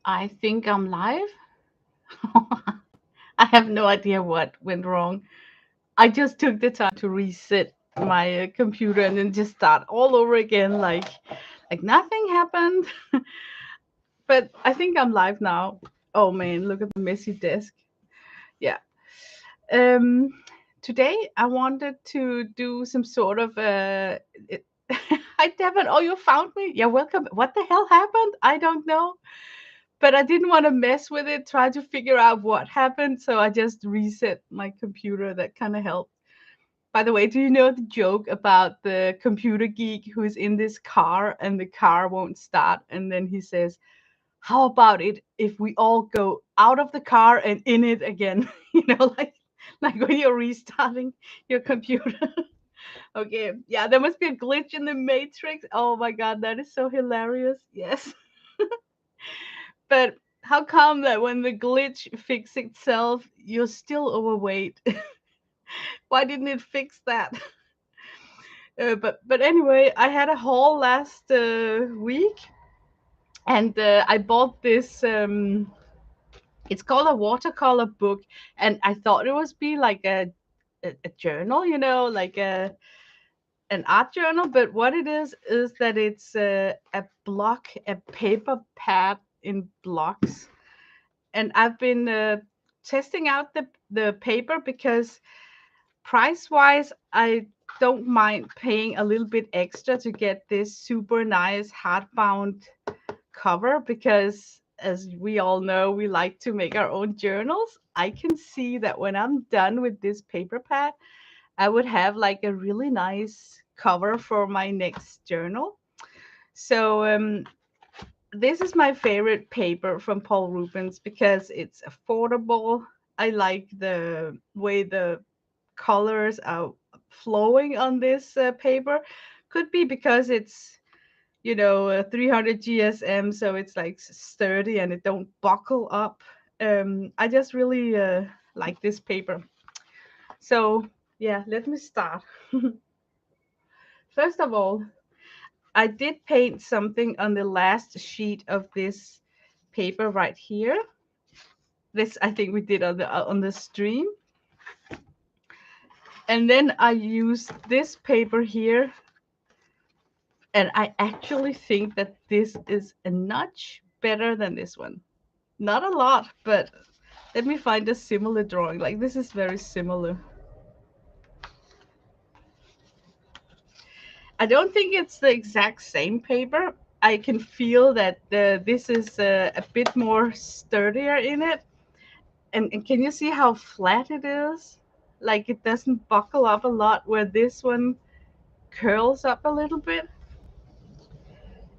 I think I'm live. I have no idea what went wrong. I just took the time to reset my computer and then just start all over again, like nothing happened. But I think I'm live now. Oh man, look at the messy desk. Yeah. Um, Today I wanted to do some sort of Hi Devin. Oh, you found me. Yeah, welcome. What the hell happened? I don't know. But I didn't want to mess with it, try to figure out what happened. So I just reset my computer. That kind of helped. By the way, do you know the joke about the computer geek who's in this car and the car won't start? And then he says, how about it if we all go out of the car and in it again? Like when you're restarting your computer. Okay. Yeah, there must be a glitch in the matrix. Oh my god, that is so hilarious. Yes. But how come that when the glitch fixes itself, you're still overweight? Why didn't it fix that? But anyway, I had a haul last week, and I bought this. It's called a watercolor book, and I thought it was be like a journal, like an art journal. But what it is that it's a paper pad in blocks, and I've been testing out the paper because price wise, I don't mind paying a little bit extra to get this super nice hardbound cover because, as we all know, we like to make our own journals. I can see that when I'm done with this paper pad, I would have like a really nice cover for my next journal. So, this is my favorite paper from Paul Rubens because it's affordable. I like the way the colors are flowing on this paper. Could be because it's 300 GSM, so it's like sturdy and it don't buckle up. I just really like this paper. So yeah, let me start. First of all, I did paint something on the last sheet of this paper right here. This I think we did on the stream. And then I used this paper here, and I actually think that this is a notch better than this one. Not a lot, but let me find a similar drawing. Like this is very similar. I don't think it's the exact same paper. I can feel that this is a bit more sturdier in it. And can you see how flat it is? Like it doesn't buckle up a lot, where this one curls up a little bit.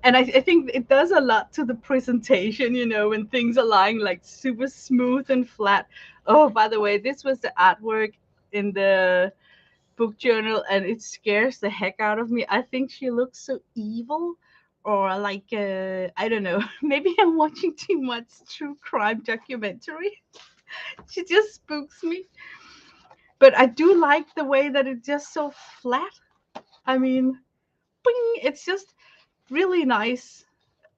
And I think it does a lot to the presentation, when things are lying like super smooth and flat. Oh, by the way, this was the artwork in the book journal, and it scares the heck out of me. I think she looks so evil, or like I don't know. Maybe I'm watching too much true crime documentary. She just spooks me. But I do like the way that it's just so flat. I mean, bing, it's just really nice.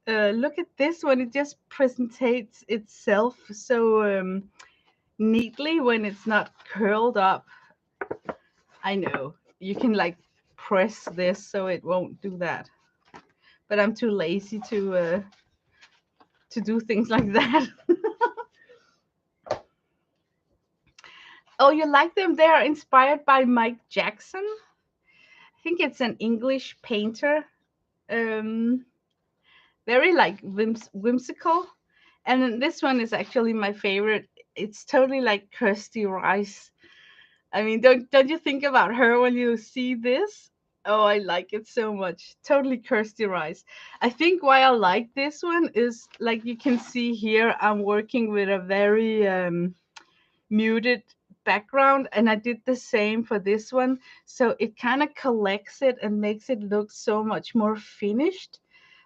Look at this one. It just presents itself so neatly when it's not curled up. I know you can like press this so it won't do that, but I'm too lazy to do things like that. Oh, you like them? They are inspired by Mike Jackson. I think it's an English painter. Um, Very like whimsical. And then this one is actually my favorite. It's totally like Kirsty Rice. I mean, don't you think about her when you see this? Oh, I like it so much. Totally Kirsty Rice. I think why I like this one is like you can see here, I'm working with a very muted background, and I did the same for this one. So it kind of collects it and makes it look so much more finished,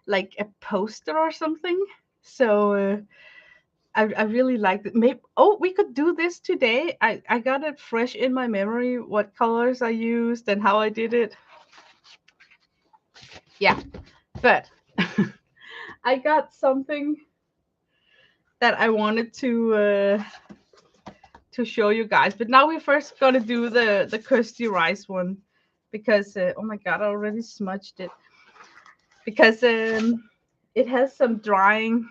like a poster or something. So I really liked it. Maybe, oh, we could do this today. I got it fresh in my memory what colors I used and how I did it. Yeah, but I got something. that I wanted to show you guys. But now we're first gonna do the crusty rice one because oh my god, I already smudged it because it has some drying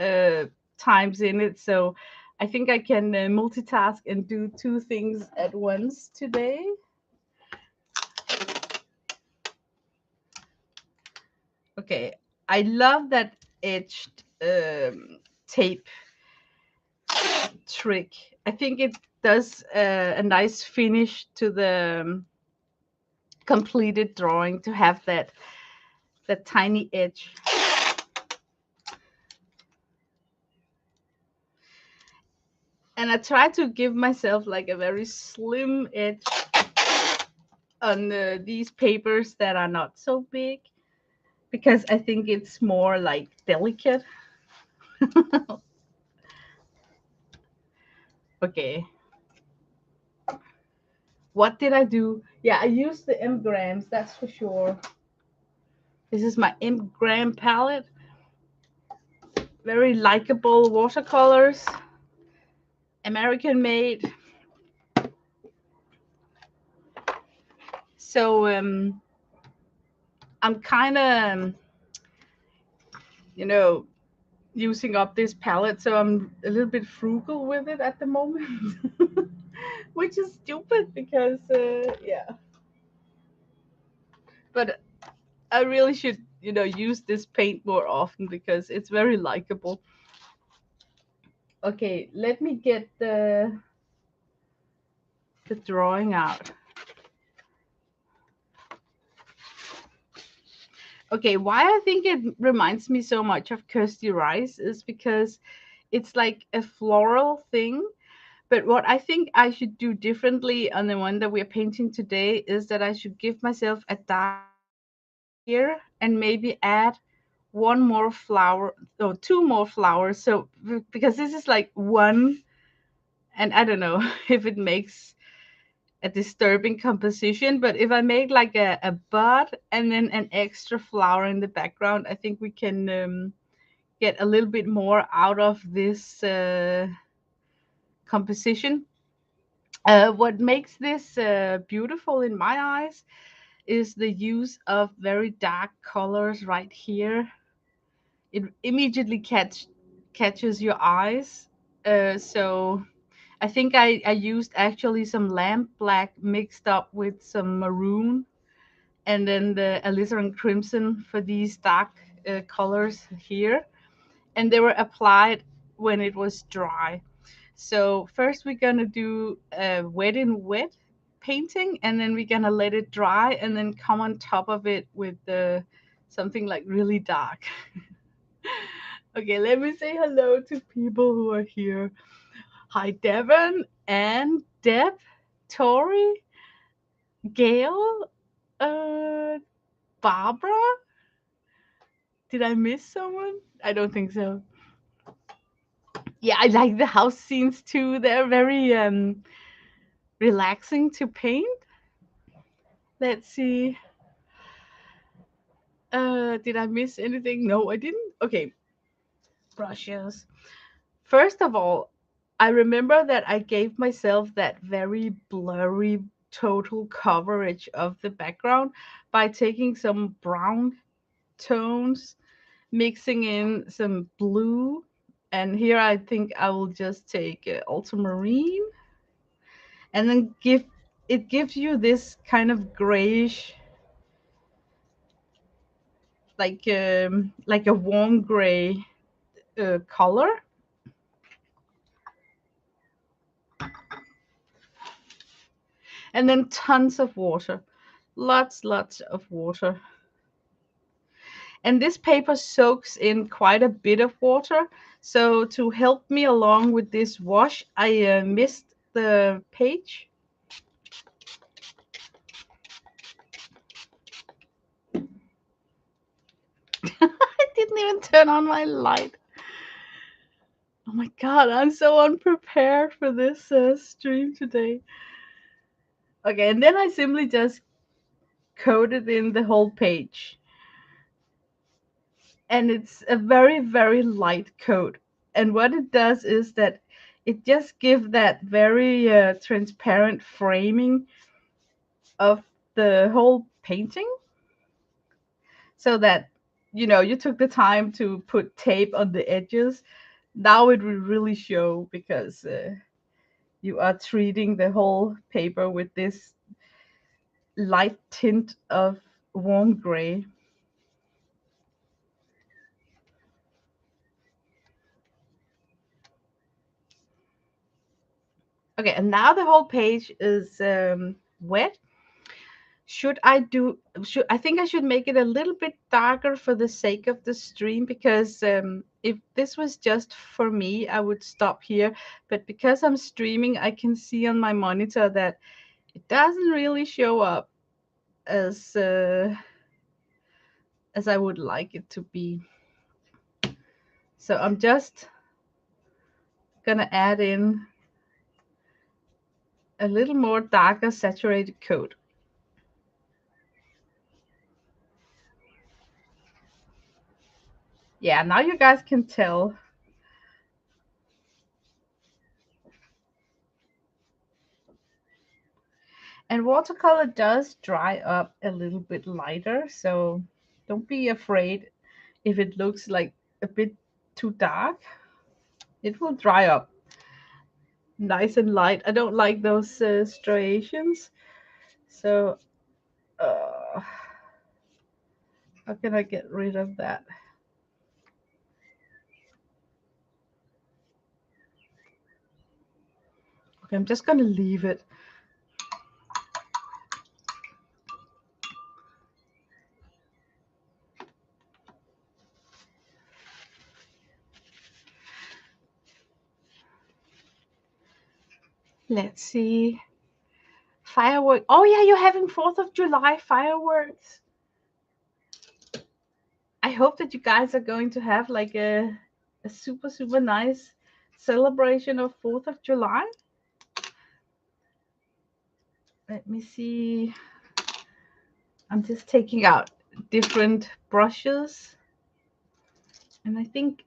uh, times in it. So I think I can multitask and do two things at once today. Okay, I love that etched tape trick. I think it does a nice finish to the completed drawing to have that tiny edge. And I try to give myself like a very slim edge on these papers that are not so big because I think it's more like delicate. Okay, what did I do? Yeah, I used the M grams, that's for sure. This is my M gram palette. Very likable watercolors, American made. So I'm kind of, you know, using up this palette, so I'm a little bit frugal with it at the moment, which is stupid because, yeah. But I really should, use this paint more often because it's very likable. Okay, let me get the drawing out. Okay, why I think it reminds me so much of Kirsty Rice is because it's like a floral thing. But what I think I should do differently on the one that we're painting today is that I should give myself a dark here and maybe add one more flower or two more flowers. So because this is like one, and I don't know if it makes a disturbing composition, but if I make like a bud and then an extra flower in the background, I think we can get a little bit more out of this composition. What makes this beautiful in my eyes is the use of very dark colors right here. It immediately catches your eyes. So I think I used actually some lamp black mixed up with some maroon and then the alizarin crimson for these dark colors here. And they were applied when it was dry. So first we're gonna do a wet in wet painting, and then we're gonna let it dry, and then come on top of it with something like really dark. Okay, let me say hello to people who are here. Hi, Devon and Deb, Tori, Gail, uh, Barbara. Did I miss someone? I don't think so. Yeah, I like the house scenes too. They're very relaxing to paint. Let's see. Did I miss anything? No, I didn't. Okay, brushes. First of all, I remember that I gave myself that very blurry total coverage of the background by taking some brown tones, mixing in some blue, and here I think I will just take ultramarine, and then it gives you this kind of grayish, like a warm gray color. And then tons of water, lots of water. And this paper soaks in quite a bit of water. So to help me along with this wash, I missed the page. I didn't even turn on my light. Oh my god, I'm so unprepared for this stream today. Okay, and then I simply just coated in the whole page. And it's a very, very light coat. And what it does is that it just gives that very transparent framing of the whole painting, so that you took the time to put tape on the edges. Now it will really show, because you are treating the whole paper with this light tint of warm gray. Okay, and now the whole page is wet. Should I think I should make it a little bit darker for the sake of the stream, because if this was just for me, I would stop here. But because I'm streaming, I can see on my monitor that it doesn't really show up as I would like it to be. So I'm just gonna add in a little more darker saturated coat. Yeah, now you guys can tell. And watercolor does dry up a little bit lighter, so don't be afraid if it looks like a bit too dark. It will dry up nice and light. I don't like those striations. So how can I get rid of that? Okay, I'm just gonna leave it. Let's see. Firework. Oh yeah, you're having 4th of July fireworks. I hope that you guys are going to have like a super, super nice celebration of 4th of July. Let me see. I'm just taking out different brushes. And I think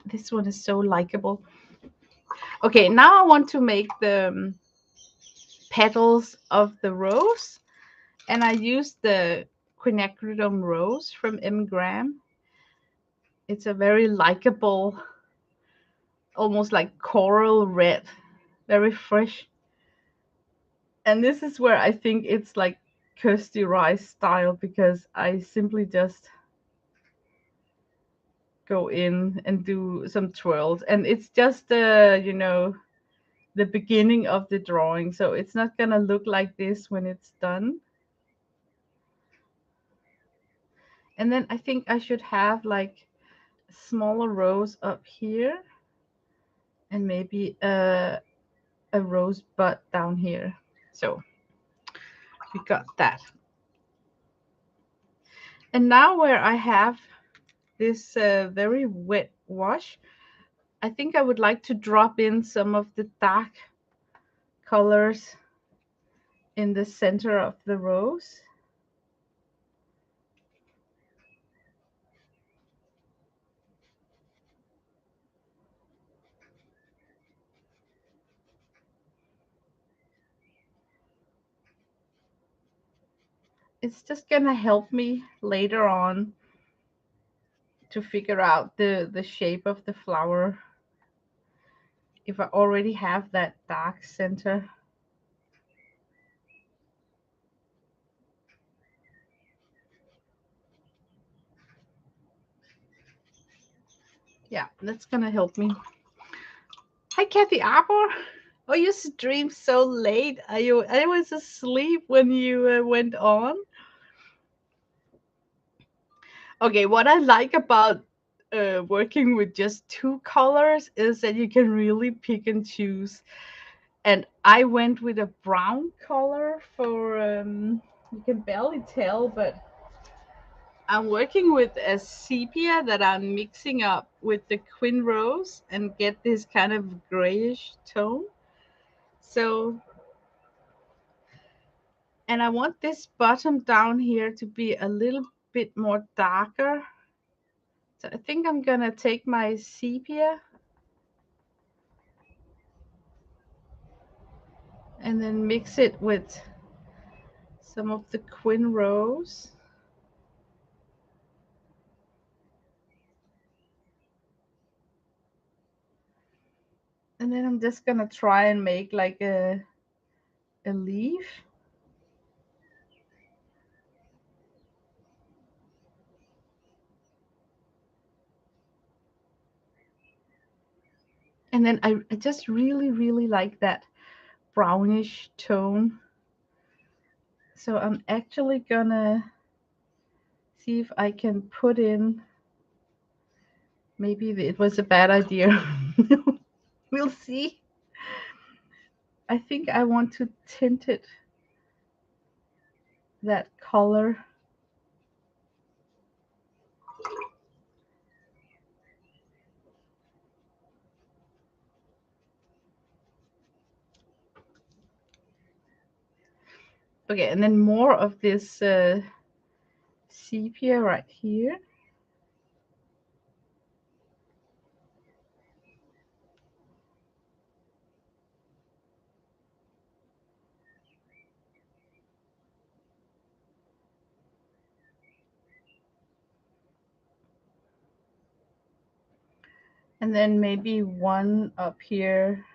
this one is so likable. Okay, now I want to make the petals of the rose. And I used the quinacridone rose from M. Graham. It's a very likable, almost like coral red, very fresh. And this is where I think it's like Kirsty Rice style, because I simply just go in and do some twirls, and it's just the beginning of the drawing, so it's not gonna look like this when it's done. And then I think I should have like smaller rose up here, and maybe a rose bud down here. So we got that. And now where I have this very wet wash, I think I would like to drop in some of the dark colors in the center of the rose. It's just gonna help me later on to figure out the shape of the flower if I already have that dark center. Yeah, that's gonna help me. Hi, Kathy Arbor. Oh, you streamed so late. I was asleep when you went on. Okay, what I like about working with just two colors is that you can really pick and choose. And I went with a brown color for, you can barely tell, but I'm working with a sepia that I'm mixing up with the quin rose and get this kind of grayish tone. So, and I want this bottom down here to be a little bit more darker So I think I'm gonna take my sepia and then mix it with some of the Quin Rose. And then I'm just gonna try and make like a leaf. And then I just really, really like that brownish tone. So I'm actually gonna see if I can put in, maybe it was a bad idea. We'll see. I think I want to tint it that color. Okay, and then more of this sepia right here. And then maybe one up here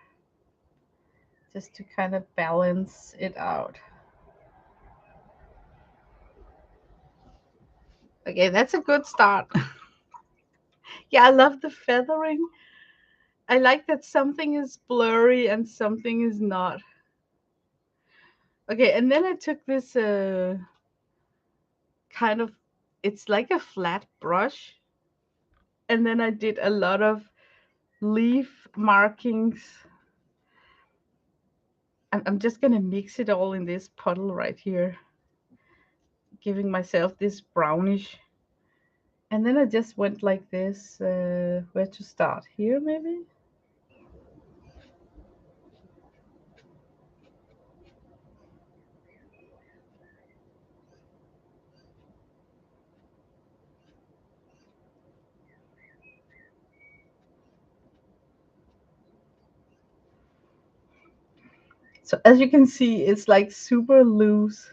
just to kind of balance it out. Okay, that's a good start. Yeah, I love the feathering. I like that something is blurry and something is not. Okay, and then I took this kind of, it's like a flat brush, and then I did a lot of leaf markings. I'm just gonna mix it all in this puddle right here, giving myself this brownish. And then I just went like this. Where to start? Here, maybe? So as you can see, it's like super loose.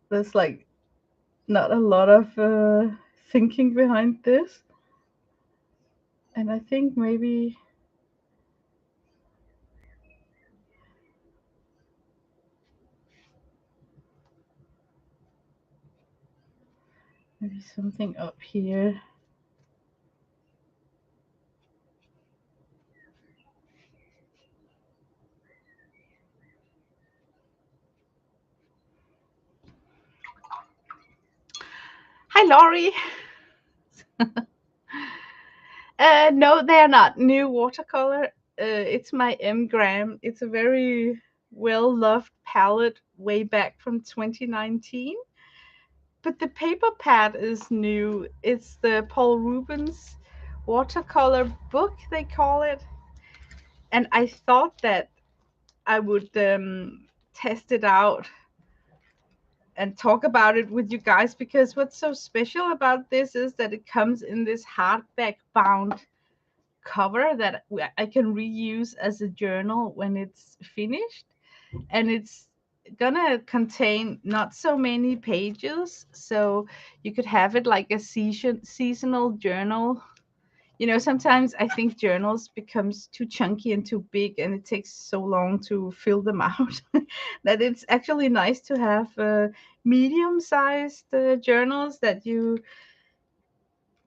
There's like not a lot of thinking behind this. And I think maybe something up here. Hi, Laurie. No, they are not new watercolor. It's my M Gram. It's a very well loved palette way back from 2019. But the paper pad is new. It's the Paul Rubens Watercolor book, they call it. And I thought that I would test it out and talk about it with you guys, because what's so special about this is that it comes in this hardback bound cover that I can reuse as a journal when it's finished. And it's gonna contain not so many pages, so you could have it like a seasonal journal. Sometimes I think journals becomes too chunky and too big, and it takes so long to fill them out that it's actually nice to have medium-sized journals that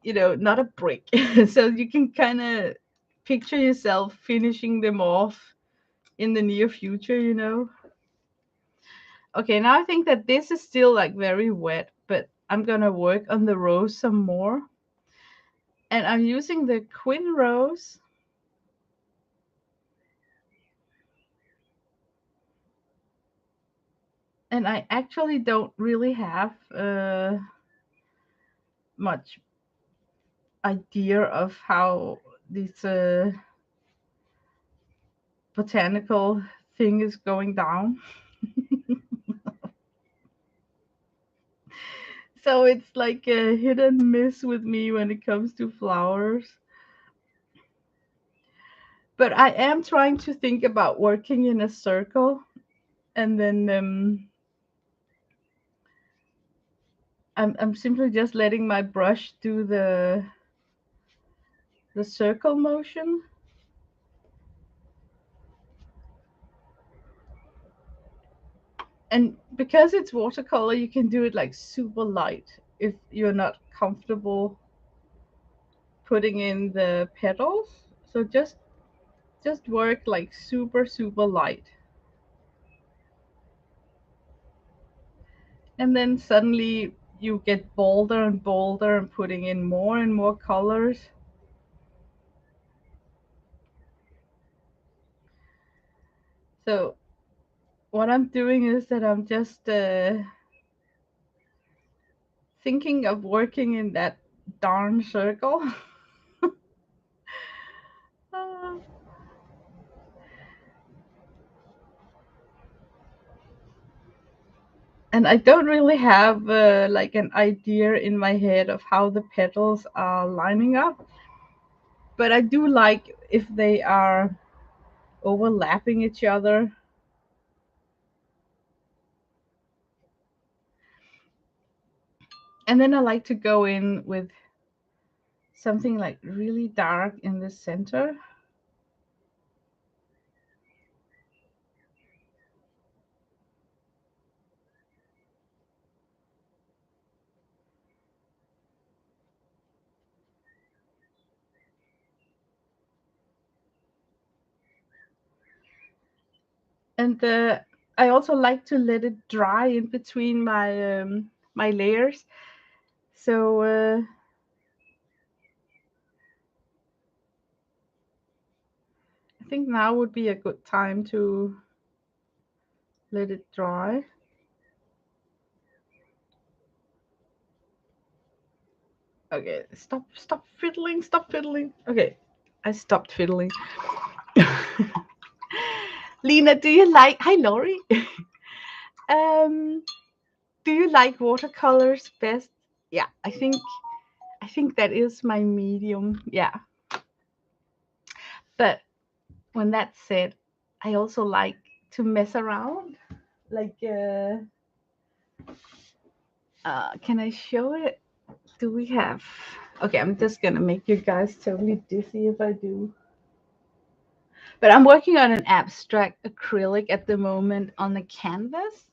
not a brick, so you can kind of picture yourself finishing them off in the near future. Okay, now I think that this is still like very wet, but I'm gonna work on the rose some more. And I'm using the Quin Rose. And I actually don't really have much idea of how this botanical thing is going down. So it's like a hit and miss with me when it comes to flowers. But I am trying to think about working in a circle, and then I'm simply just letting my brush do the circle motion. And because it's watercolor, you can do it like super light if you're not comfortable putting in the petals. So just work like super light. And then suddenly you get bolder and bolder and putting in more and more colors. So what I'm doing is that I'm just thinking of working in that darn circle. Uh, and I don't really have like an idea in my head of how the petals are lining up, but I do like if they are overlapping each other. And then I like to go in with something like really dark in the center. And I also like to let it dry in between my layers. So I think now would be a good time to let it dry. Okay, stop fiddling, stop fiddling. Okay, I stopped fiddling. Lena, do you like? Hi, Lori. um, do you like watercolors best? Yeah, I think that is my medium. Yeah, but when that's said, I also like to mess around. Like, can I show it? Do we have? Okay, I'm just gonna make you guys totally dizzy if I do. But I'm working on an abstract acrylic at the moment on the canvas.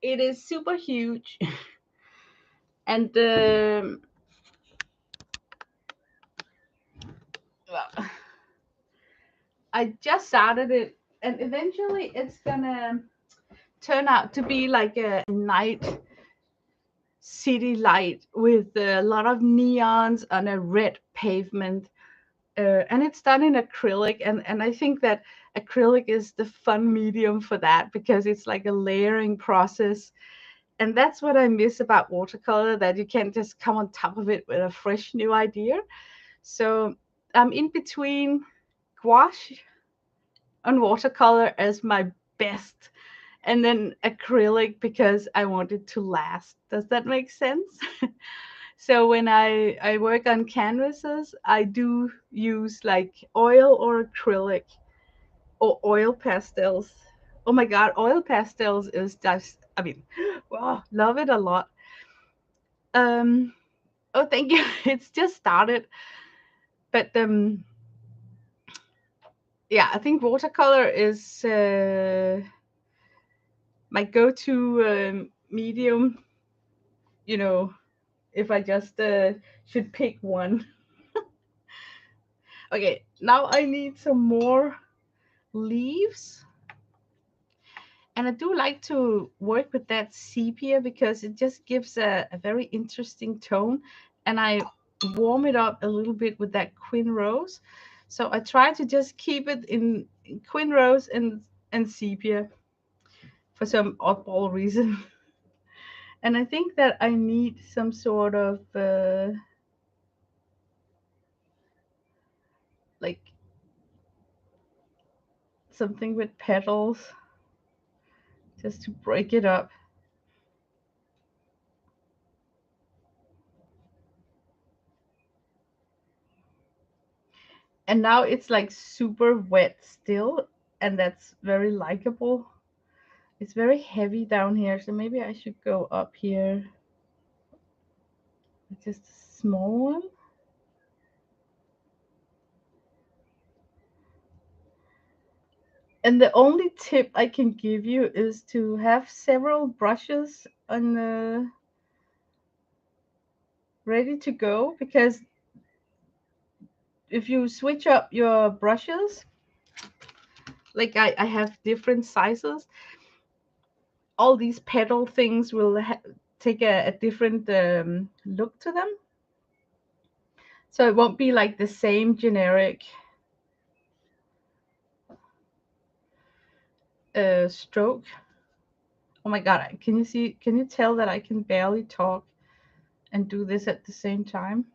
It is super huge, and well, I just started it, and eventually it's gonna turn out to be like a night city light with a lot of neons on a red pavement. And it's done in acrylic, and I think that acrylic is the fun medium for that because it's like a layering process. And that's what I miss about watercolor, that you can't just come on top of it with a fresh new idea. So I'm in between gouache and watercolor as my best, and then acrylic because I want it to last. Does that make sense? So when I work on canvases, I do use like oil or acrylic or oil pastels. Oh my god, oil pastels is just, I mean, wow, love it a lot. Um, oh, thank you. It's just started, but yeah, I think watercolor is my go-to medium. You know, if I just should pick one. Okay, now I need some more leaves. And I do like to work with that sepia because it just gives a very interesting tone. And I warm it up a little bit with that quin rose. So I try to just keep it in quin rose and sepia for some oddball reason. And I think that I need some sort of like something with petals just to break it up. And now it's like super wet still, and that's very likable. It's very heavy down here, so maybe I should go up here with just a small one. And the only tip I can give you is to have several brushes on the ready to go, because if you switch up your brushes, like I have different sizes, all these petal things will take a different look to them. So it won't be like the same generic stroke. Oh my god, can you see, can you tell that I can barely talk and do this at the same time?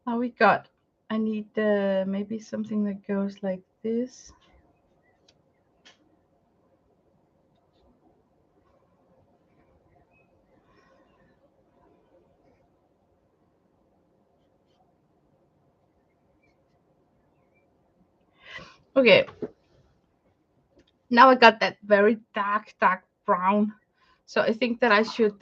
Now we got, I need maybe something that goes like this. Okay, now I got that very dark brown. So I think that I should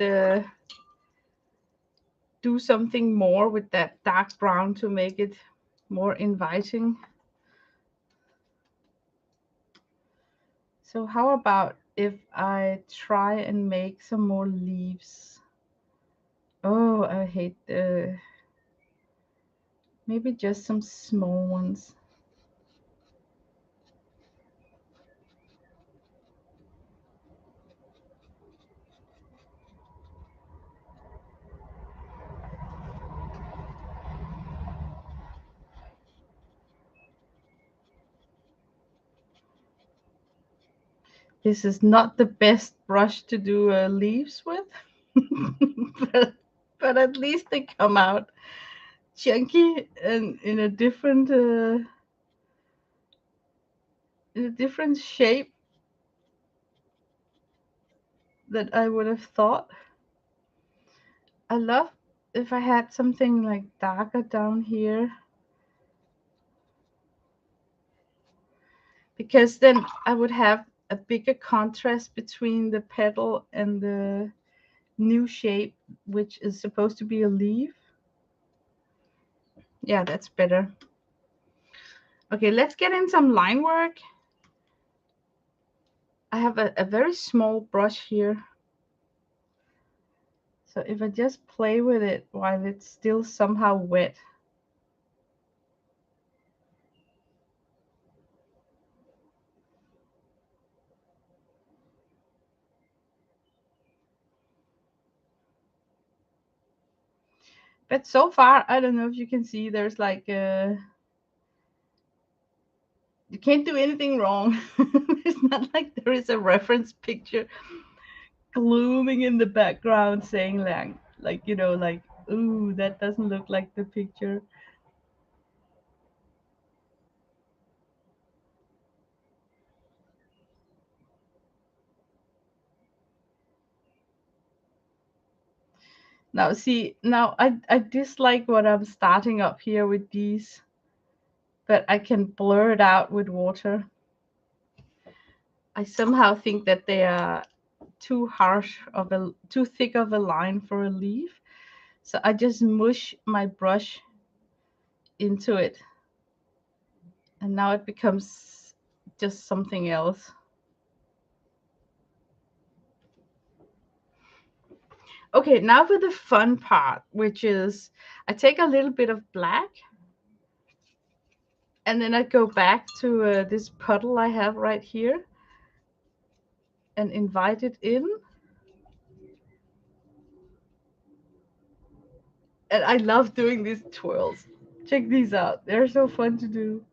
do something more with that dark brown to make it more inviting. So how about if I try and make some more leaves? Oh, I hate the, maybe just some small ones. This is not the best brush to do leaves with, but, but at least they come out chunky and in a different shape that I would have thought. I love if I had something like darker down here, because then I would have a bigger contrast between the petal and the new shape, which is supposed to be a leaf. Yeah, that's better. Okay, let's get in some line work. I have a very small brush here. So if I just play with it while it's still somehow wet. But so far, I don't know if you can see, there's like you can't do anything wrong. It's not like there is a reference picture glooming in the background saying like you know, like, ooh, that doesn't look like the picture. Now see, now I dislike what I'm starting up here with these, but I can blur it out with water. I somehow think that they are too thick of a line for a leaf. So I just mush my brush into it, and now it becomes just something else. Okay, now for the fun part, which is I take a little bit of black, and then I go back to this puddle I have right here and invite it in. And I love doing these twirls. Check these out. They're so fun to do.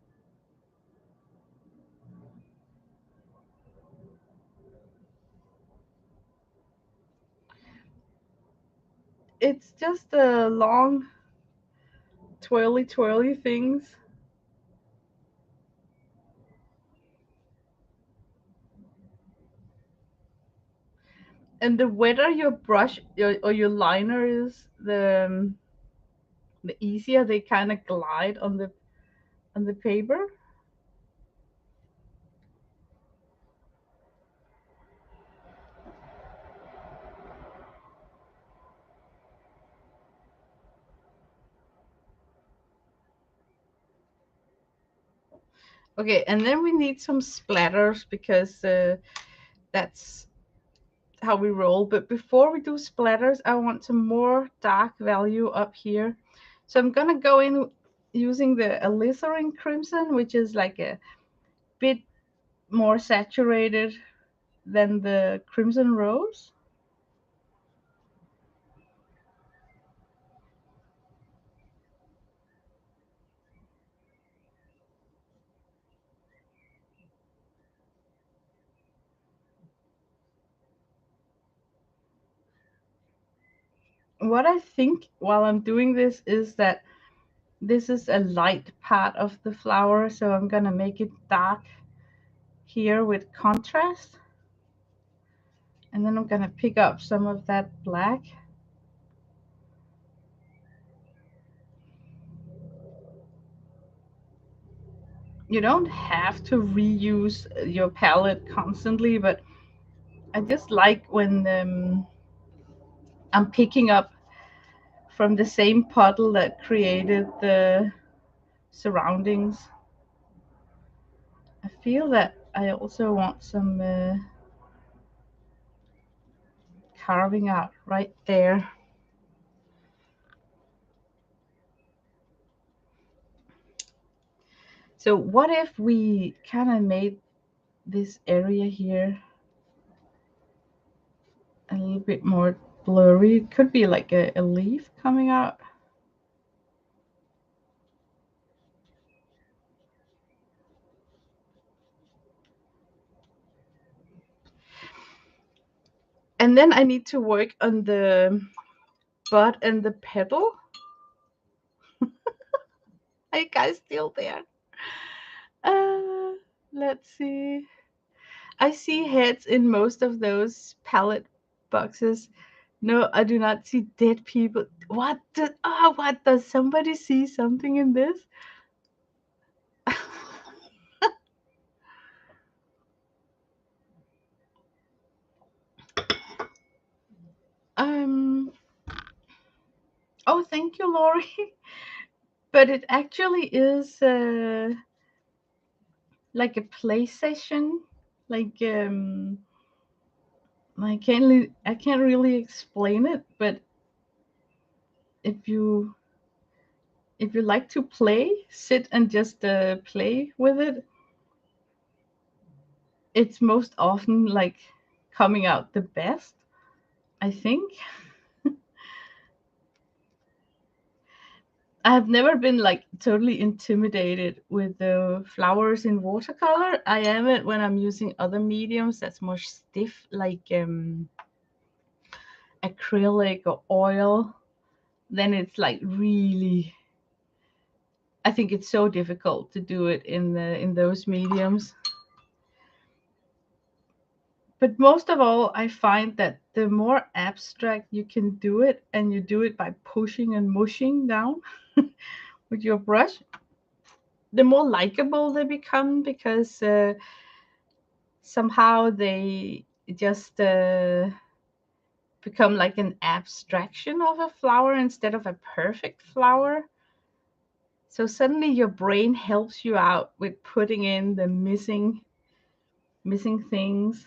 It's just a long twirly things. And the wetter your brush or your liner is, the easier they kind of glide on the paper. Okay, and then we need some splatters because that's how we roll. But before we do splatters, I want some more dark value up here. So I'm gonna go in using the alizarin crimson, which is like a bit more saturated than the crimson rose. What I think while I'm doing this is that this is a light part of the flower, so I'm gonna make it dark here with contrast. And then I'm gonna pick up some of that black. You don't have to reuse your palette constantly, but I just like when I'm picking up from the same puddle that created the surroundings. I feel that I also want some carving out right there. So what if we kind of made this area here a little bit more blurry? It could be like a leaf coming out. And then I need to work on the bud and the petal. Are you guys still there? Uh, let's see. I see heads in most of those palette boxes. No, I do not see dead people. What does somebody see something in this? um oh, thank you, Lori. But it actually is like a play session. Like I can't really explain it, but if you if you like to play, sit and just play with it, it's most often like coming out the best, I think. I have never been like totally intimidated with the flowers in watercolor. I am it when I'm using other mediums that's more stiff, like acrylic or oil. Then it's like really, I think it's so difficult to do it in those mediums. But most of all, I find that the more abstract you can do it, and you do it by pushing and mushing down with your brush, the more likable they become because somehow they just become like an abstraction of a flower instead of a perfect flower. So suddenly your brain helps you out with putting in the missing things.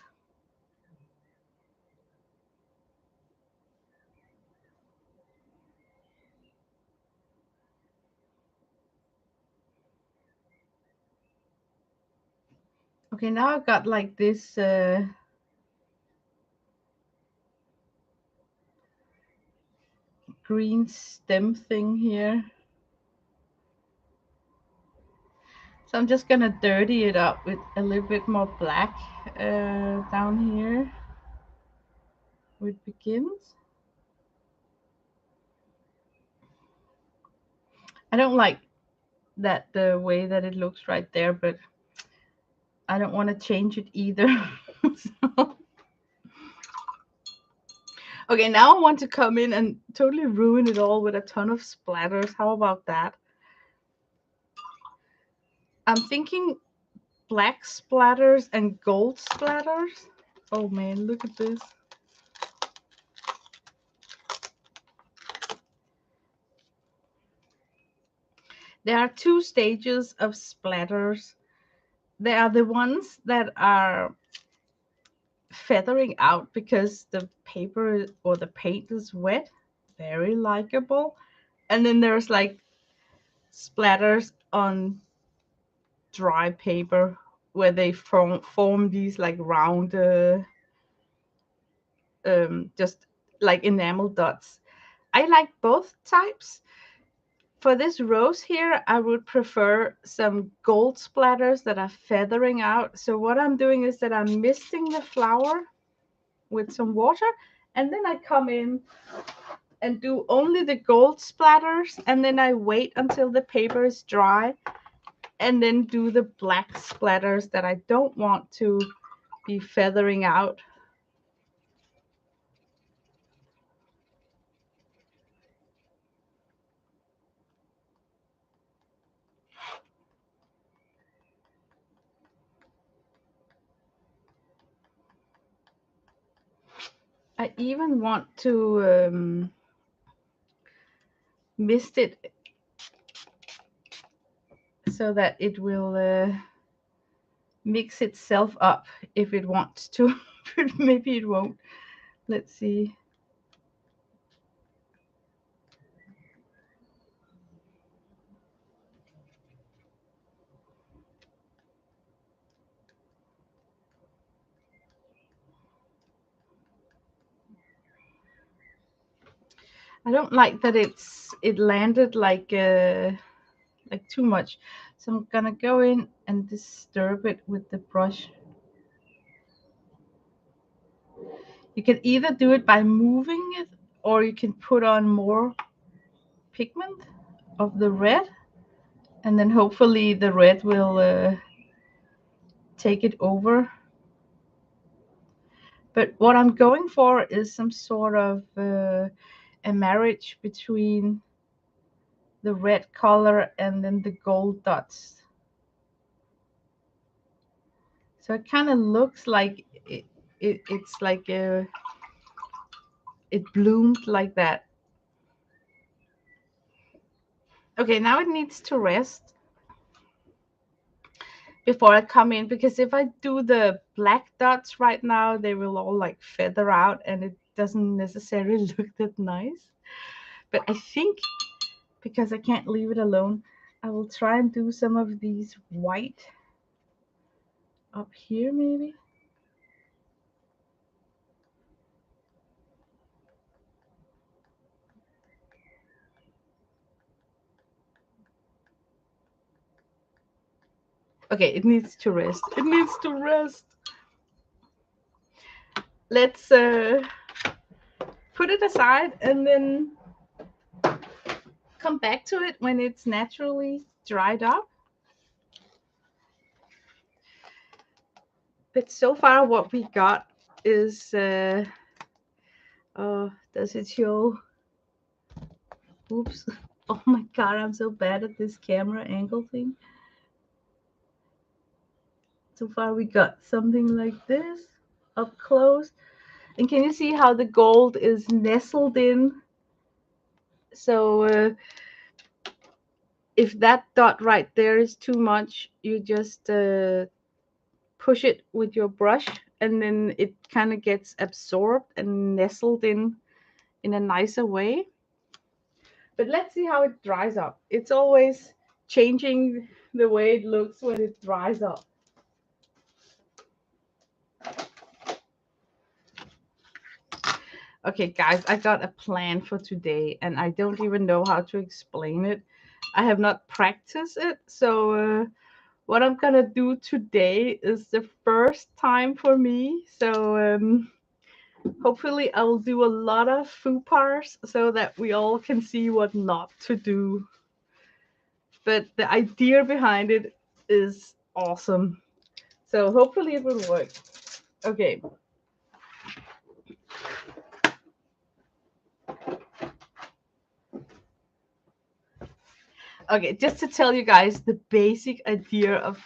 Okay, now I've got like this green stem thing here. So I'm just gonna dirty it up with a little bit more black down here where it begins. I don't like that the way that it looks right there, but I don't want to change it either. So, okay, now I want to come in and totally ruin it all with a ton of splatters. How about that? I'm thinking black splatters and gold splatters. Oh man, look at this. There are two stages of splatters. There are the ones that are feathering out because the paper or the paint is wet, very likable. And then there's like splatters on dry paper where they form these like round, just like enamel dots. I like both types. For this rose here, I would prefer some gold splatters that are feathering out. So what I'm doing is that I'm misting the flower with some water, and then I come in and do only the gold splatters, and then I wait until the paper is dry, and then do the black splatters that I don't want to be feathering out. I even want to mist it so that it will mix itself up if it wants to, but maybe it won't. Let's see. I don't like that it landed like too much. So I'm gonna go in and disturb it with the brush. You can either do it by moving it, or you can put on more pigment of the red, and then hopefully the red will take it over. But what I'm going for is some sort of a marriage between the red color and then the gold dots. So it kind of looks like it's like it bloomed like that. Okay, now it needs to rest before I come in, because if I do the black dots right now, they will all like feather out and it doesn't necessarily look that nice. But I think because I can't leave it alone, I will try and do some of these white up here maybe. Okay, it needs to rest. It needs to rest. Let's put it aside and then come back to it when it's naturally dried up. But so far what we got is oh, does it show? Oops. Oh my god, I'm so bad at this camera angle thing. So far we got something like this up close. And can you see how the gold is nestled in? So if that dot right there is too much, you just push it with your brush, and then it kind of gets absorbed and nestled in a nicer way. But let's see how it dries up. It's always changing the way it looks when it dries up. Okay, guys, I got a plan for today, and I don't even know how to explain it. I have not practiced it, so what I'm gonna do today is the first time for me. So hopefully I will do a lot of faux pas so that we all can see what not to do. but the idea behind it is awesome. So hopefully it will work. Okay. Okay, just to tell you guys the basic idea of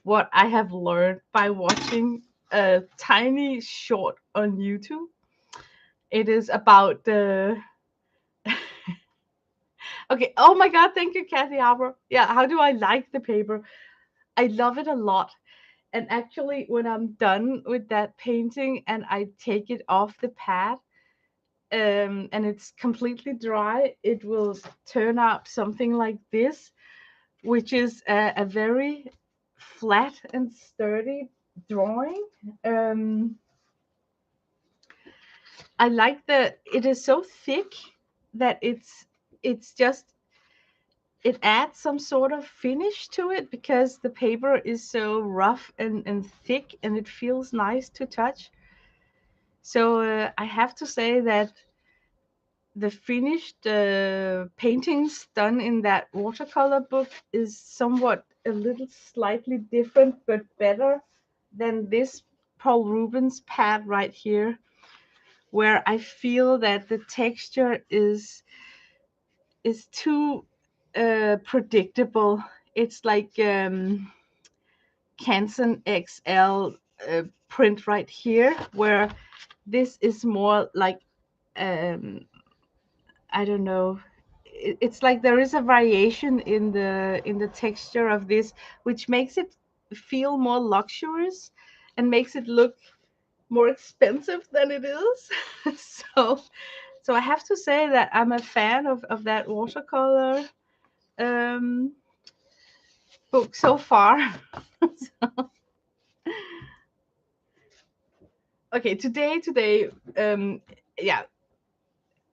what I have learned by watching a tiny short on YouTube. It is about the okay. Oh my God! Thank you, Kathy Albert. Yeah, how do I like the paper? I love it a lot. And actually, when I'm done with that painting and I take it off the pad, and it's completely dry, it will turn out something like this, which is a very flat and sturdy drawing. Um, I like that it is so thick that it's just it adds some sort of finish to it because the paper is so rough and thick and it feels nice to touch. So I have to say that the finished paintings done in that watercolor book is somewhat a little slightly different but better than this Paul Rubens pad right here, where I feel that the texture is too predictable. It's like Canson XL print right here, where this is more like um, I don't know. It's like there is a variation in the texture of this, which makes it feel more luxurious and makes it look more expensive than it is. so so I have to say that I'm a fan of that watercolor um, book so far. Okay, today, yeah,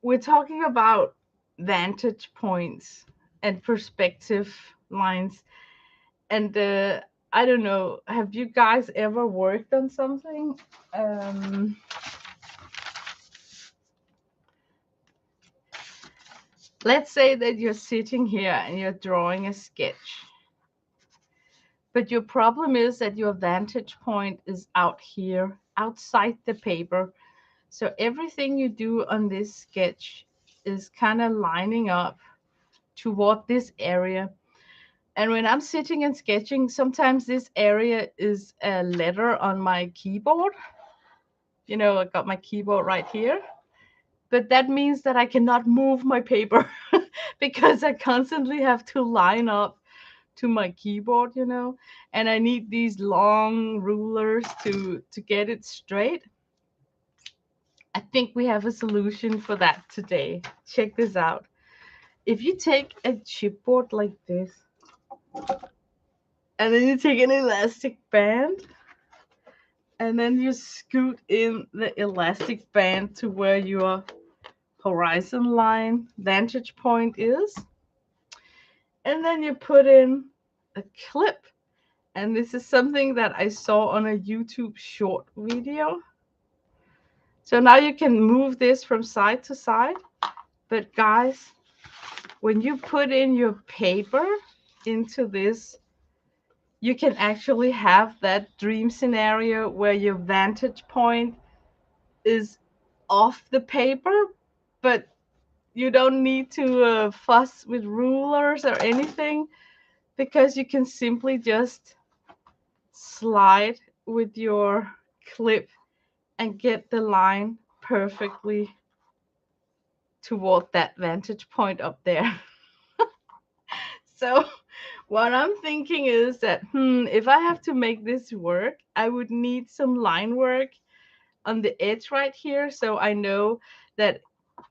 we're talking about vantage points and perspective lines. And I don't know, have you guys ever worked on something? Um, let's say that you're sitting here and you're drawing a sketch, but your problem is that your vantage point is out here, outside the paper. So everything you do on this sketch is kind of lining up toward this area. And when I'm sitting and sketching, sometimes this area is a letter on my keyboard. You know, I got my keyboard right here. But that means that I cannot move my paper because I constantly have to line up to my keyboard, you know, and I need these long rulers to get it straight. I think we have a solution for that today. Check this out. If you take a chipboard like this, and then you take an elastic band, and then you scoot in the elastic band to where your horizon line vantage point is, and then you put in a clip. And this is something that I saw on a YouTube short video. So now you can move this from side to side. But guys, when you put in your paper into this, you can actually have that dream scenario where your vantage point is off the paper, but you don't need to fuss with rulers or anything because you can simply just slide with your clip and get the line perfectly toward that vantage point up there. So what I'm thinking is that if I have to make this work, I would need some line work on the edge right here, so I know that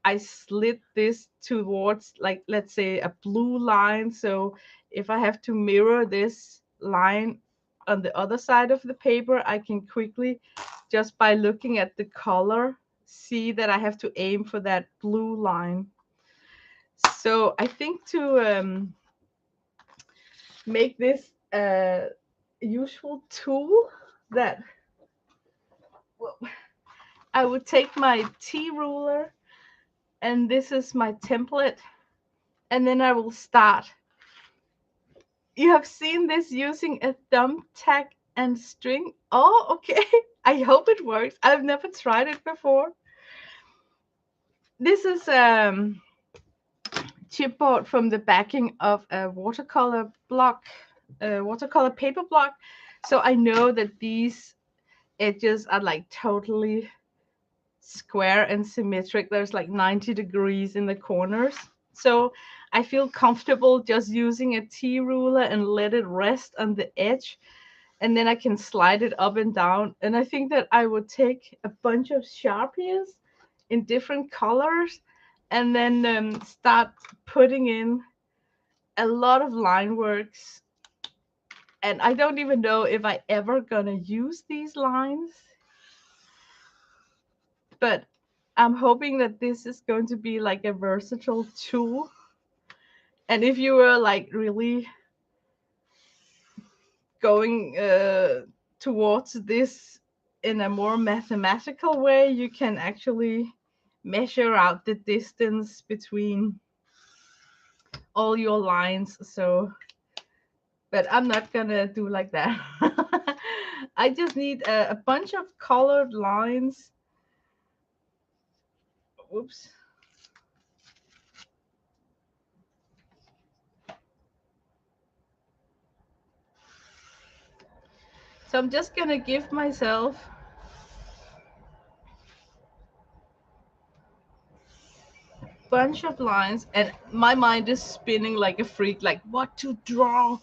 I slit this towards, like, let's say a blue line. So if I have to mirror this line on the other side of the paper, I can quickly, just by looking at the color, see that I have to aim for that blue line. So I think to make this a useful tool, that well, I would take my T ruler, and this is my template, and then I will start You have seen this using a thumbtack and string. Oh, okay. I hope it works. I've never tried it before. This is chipboard from the backing of a watercolor block, watercolor paper block. So I know that these edges are like totally square and symmetric. There's like 90 degrees in the corners. So I feel comfortable just using a T ruler and let it rest on the edge. And then I can slide it up and down. And I think that I would take a bunch of Sharpies in different colors and then start putting in a lot of line works. And I don't even know if I ever gonna use these lines, but I'm hoping that this is going to be like a versatile tool. And if you were like really going towards this in a more mathematical way, you can actually measure out the distance between all your lines. So, but I'm not gonna do like that. I just need a bunch of colored lines. Whoops. So I'm just gonna give myself a bunch of lines, and my mind is spinning like a freak, like what to draw.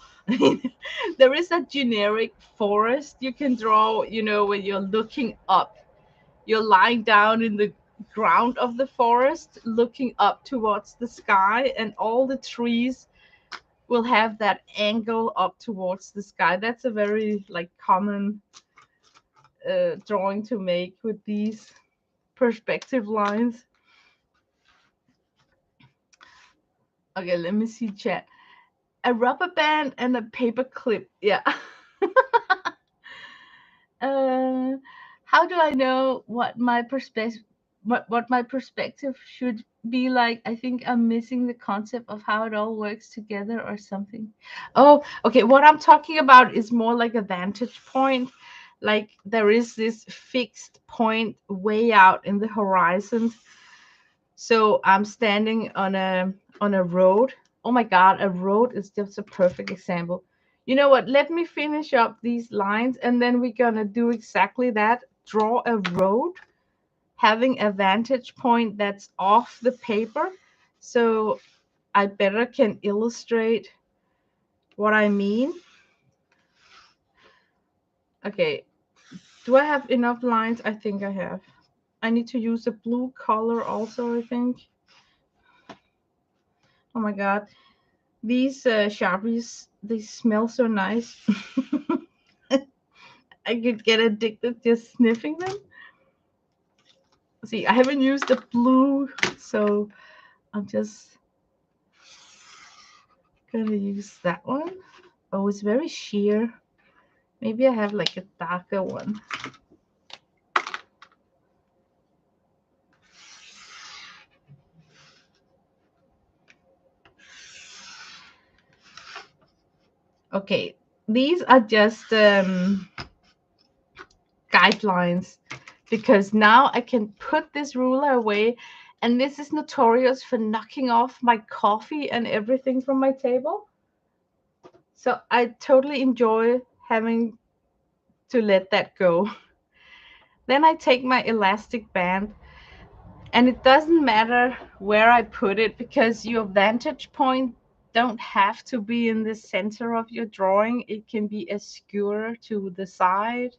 There is a generic forest you can draw, you know, when you're looking up. You're lying down in the ground of the forest, looking up towards the sky, and all the trees will have that angle up towards the sky. That's a very like common drawing to make with these perspective lines. Okay, let me see chat. A rubber band and a paper clip. Yeah. uh, how do I know what my perspective what my perspective should be like? I think I'm missing the concept of how it all works together or something. Oh, okay. What I'm talking about is more like a vantage point. Like there is this fixed point way out in the horizon. So I'm standing on a road. Oh my God, a road is just a perfect example. You know what? Let me finish up these lines and then we're gonna do exactly that. Draw a road, having a vantage point that's off the paper. So I better can illustrate what I mean. Okay, do I have enough lines? I think I have. I need to use a blue color also, I think. Oh my God. These Sharpies, they smell so nice. I could get addicted just sniffing them. See, I haven't used the blue, so I'm just gonna use that one. Oh, it's very sheer. Maybe I have like a darker one. Okay, these are just guidelines because now I can put this ruler away, and this is notorious for knocking off my coffee and everything from my table. So I totally enjoy having to let that go. Then I take my elastic band, and it doesn't matter where I put it because your vantage point don't have to be in the center of your drawing. It can be a skewer to the side.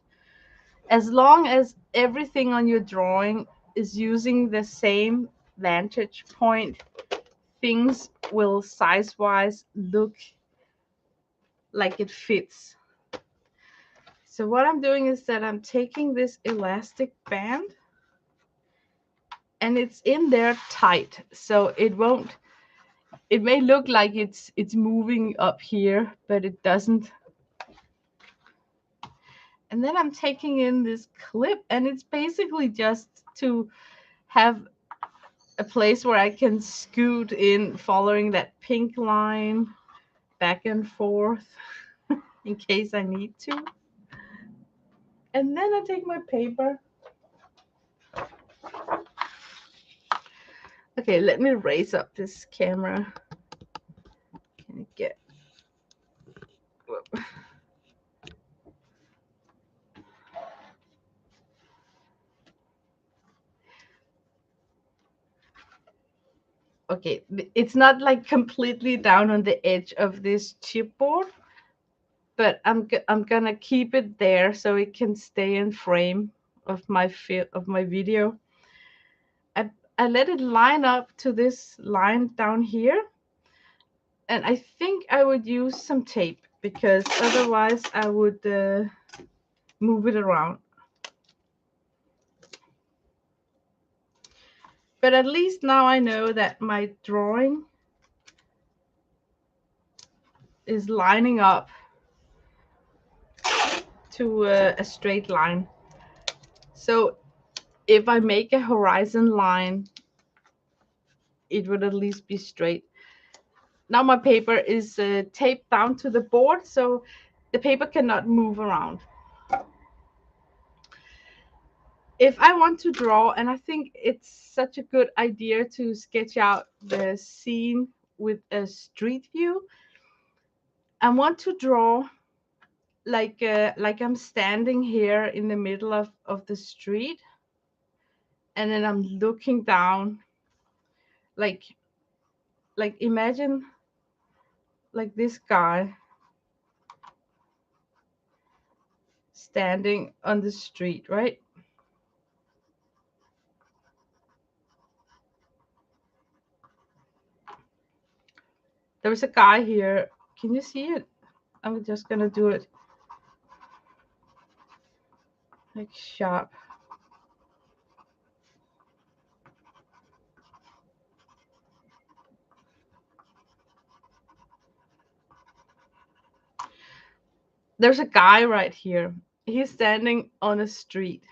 As long as everything on your drawing is using the same vantage point, things will size-wise look like it fits. So what I'm doing is that I'm taking this elastic band and it's in there tight. So it may look like it's moving up here, but it doesn't. And then I'm taking in this clip, and it's basically just to have a place where I can scoot in following that pink line back and forth in case I need to. And then I take my paper. Okay, let me raise up this camera. Can you get? Whoa. Okay, it's not like completely down on the edge of this chipboard, but I'm gonna keep it there so it can stay in frame of my video. I let it line up to this line down here, and I think I would use some tape because otherwise I would move it around. But at least now I know that my drawing is lining up to a straight line. So if I make a horizon line, it would at least be straight. Now my paper is taped down to the board, so the paper cannot move around. If I want to draw, and I think it's such a good idea to sketch out the scene with a street view, I want to draw like I'm standing here in the middle of the street, and then I'm looking down, like imagine like this guy standing on the street, right? There's a guy here. Can you see it? I'm just gonna do it like sharp. There's a guy right here. He's standing on a street.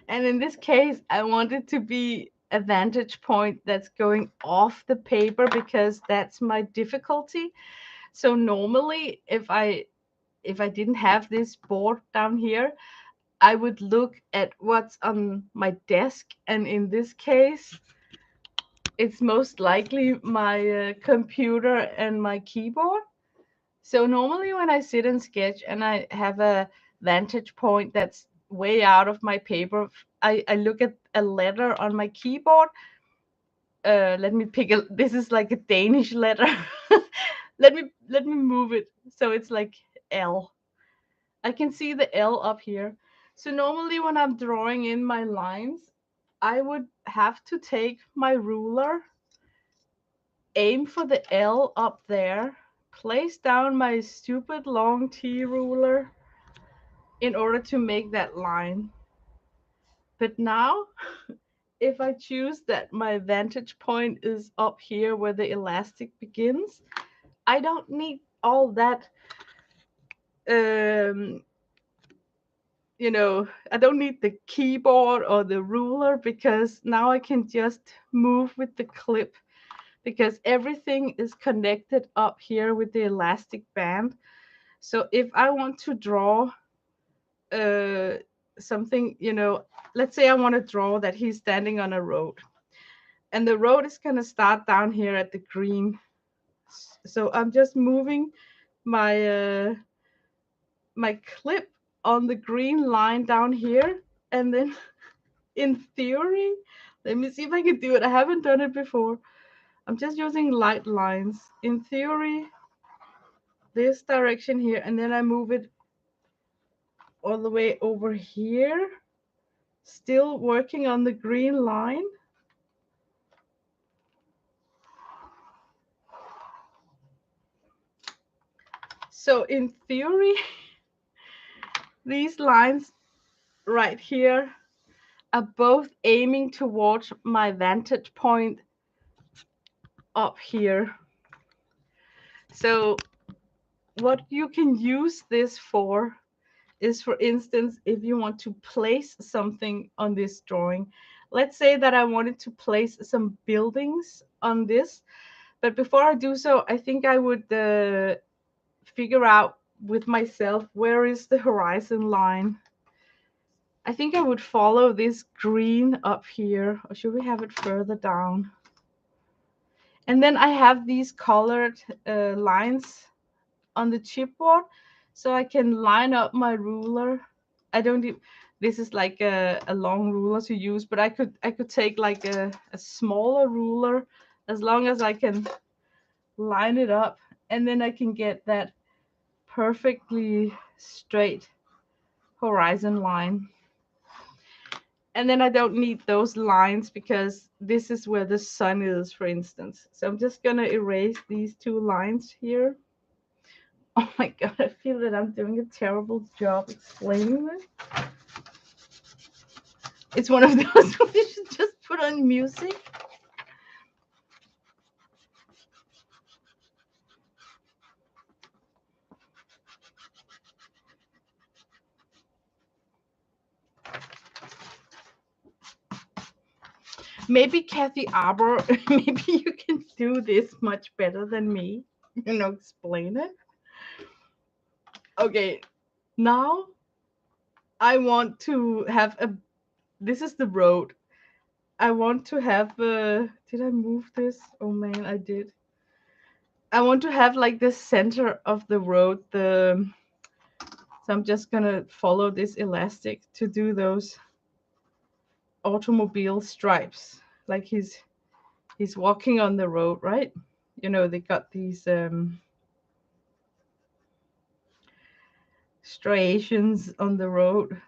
And in this case, I want it to be a vantage point that's going off the paper because that's my difficulty. So normally if I didn't have this board down here, I would look at what's on my desk, and in this case it's most likely my computer and my keyboard. So normally when I sit and sketch and I have a vantage point that's way out of my paper, I look at a letter on my keyboard. Let me pick a, this is like a Danish letter. let me move it so it's like L. I can see the L up here. So normally when I'm drawing in my lines, I would have to take my ruler, aim for the L up there, place down my stupid long T ruler in order to make that line. But now, if I choose that my vantage point is up here where the elastic begins, I don't need all that, I don't need the keyboard or the ruler because now I can just move with the clip because everything is connected up here with the elastic band. So if I want to draw uh, something, let's say I want to draw that he's standing on a road, and the road is going to start down here at the green. So I'm just moving my my clip on the green line down here, and then in theory, let me see if I can do it. I haven't done it before. I'm just using light lines. In theory, this direction here, and then I move it all the way over here, still working on the green line. So in theory, these lines right here are both aiming towards my vantage point up here. So what you can use this for is, for instance, if you want to place something on this drawing. Let's say that I wanted to place some buildings on this, But before I do so, I think I would figure out with myself, where is the horizon line? I think I would follow this green up here, or should we have it further down? And then I have these colored lines on the chipboard, so I can line up my ruler. I don't even, this is like a long ruler to use, but I could take like a smaller ruler, as long as I can line it up, and then I can get that perfectly straight horizon line. And then I don't need those lines because this is where the sun is, for instance. So I'm just gonna erase these two lines here. Oh my god, I feel that I'm doing a terrible job explaining this. It's one of those where you should just put on music. Maybe Kathy Arbor, maybe you can do this much better than me. Explain it. Okay, now I want to have a, this is the road. I want to have did I move this? Oh man, I did. I want to have like the center of the road, so I'm just gonna follow this elastic to do those automobile stripes. Like he's walking on the road, right? They got these striations on the road.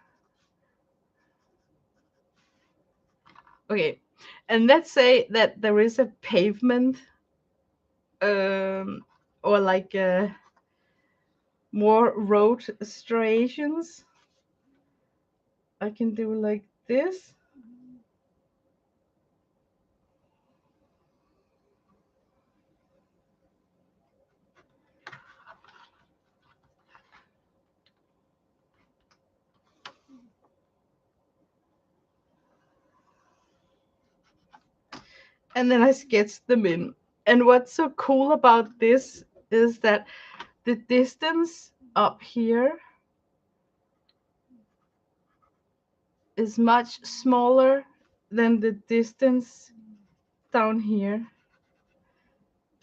Okay, and let's say that there is a pavement, or like more road striations. I can do like this. And then I sketch them in. And what's so cool about this is that the distance up here is much smaller than the distance down here,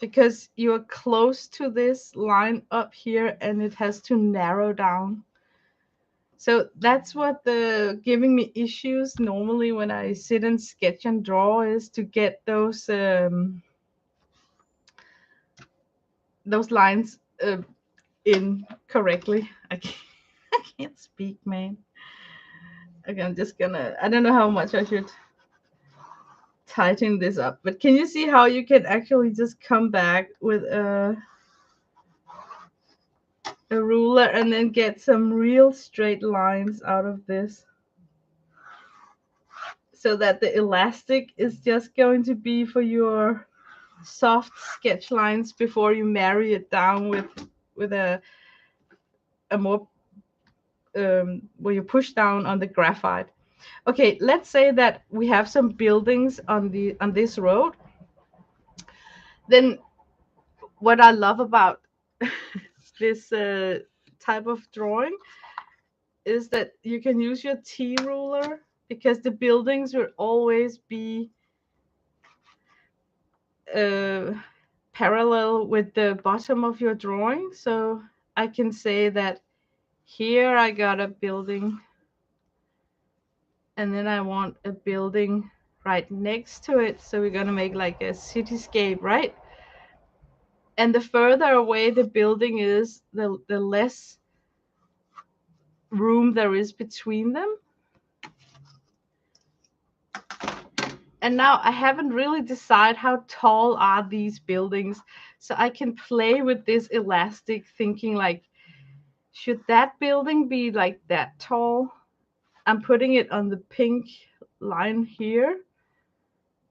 because you are close to this line up here and it has to narrow down. So that's what the giving me issues normally when I sit and sketch and draw, is to get those lines in correctly. I can't speak, man. Okay, I'm just gonna, I don't know how much I should tighten this up, but can you see how you can actually just come back with a ruler and then get some real straight lines out of this, so that the elastic is just going to be for your soft sketch lines before you marry it down with a more where you push down on the graphite. Okay, let's say that we have some buildings on this road. Then what I love about this type of drawing is that you can use your T ruler, because the buildings will always be parallel with the bottom of your drawing. So I can say that here I got a building, and then I want a building right next to it. So we're going to make like a cityscape, right? And the further away the building is, the less room there is between them. And now I haven't really decided how tall are these buildings. So I can play with this elastic, thinking like, should that building be like that tall? I'm putting it on the pink line here.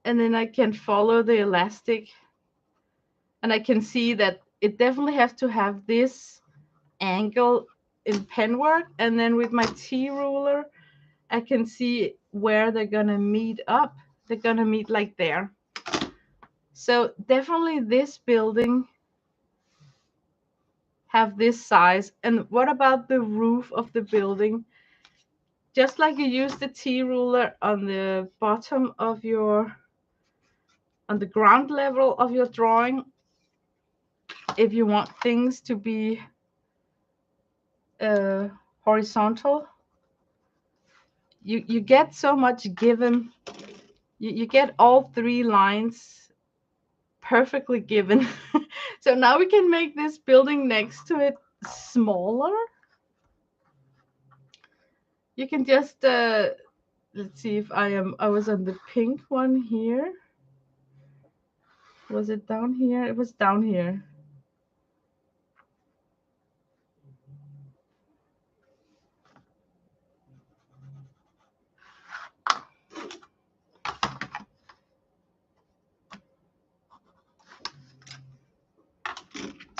And then I can follow the elastic. And I can see that it definitely has to have this angle in pen work. And then with my T ruler, I can see where they're going to meet up. They're going to meet like there. So definitely this building have this size. And what about the roof of the building? Just like you use the T ruler on the bottom of your, on the ground level of your drawing, if you want things to be uh, horizontal, you get so much given. You get all three lines perfectly given. So now we can make this building next to it smaller. You can just let's see if I was on the pink one here. Was it down here? It was down here.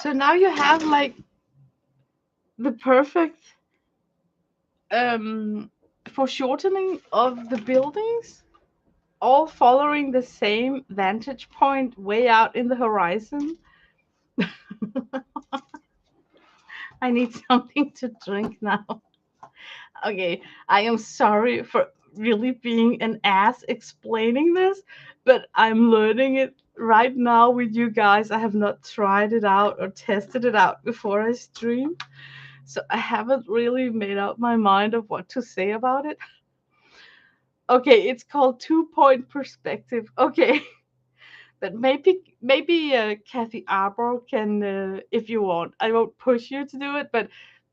So now you have like the perfect um foreshortening of the buildings, all following the same vantage point way out in the horizon. I need something to drink now. Okay, I am sorry for really being an ass explaining this, but I'm learning it right now with you guys. I have not tried it out or tested it out before I stream, so I haven't really made up my mind of what to say about it. Okay, it's called 2 point perspective. Okay, but maybe Kathy Arbor can, if you want. I won't push you to do it, but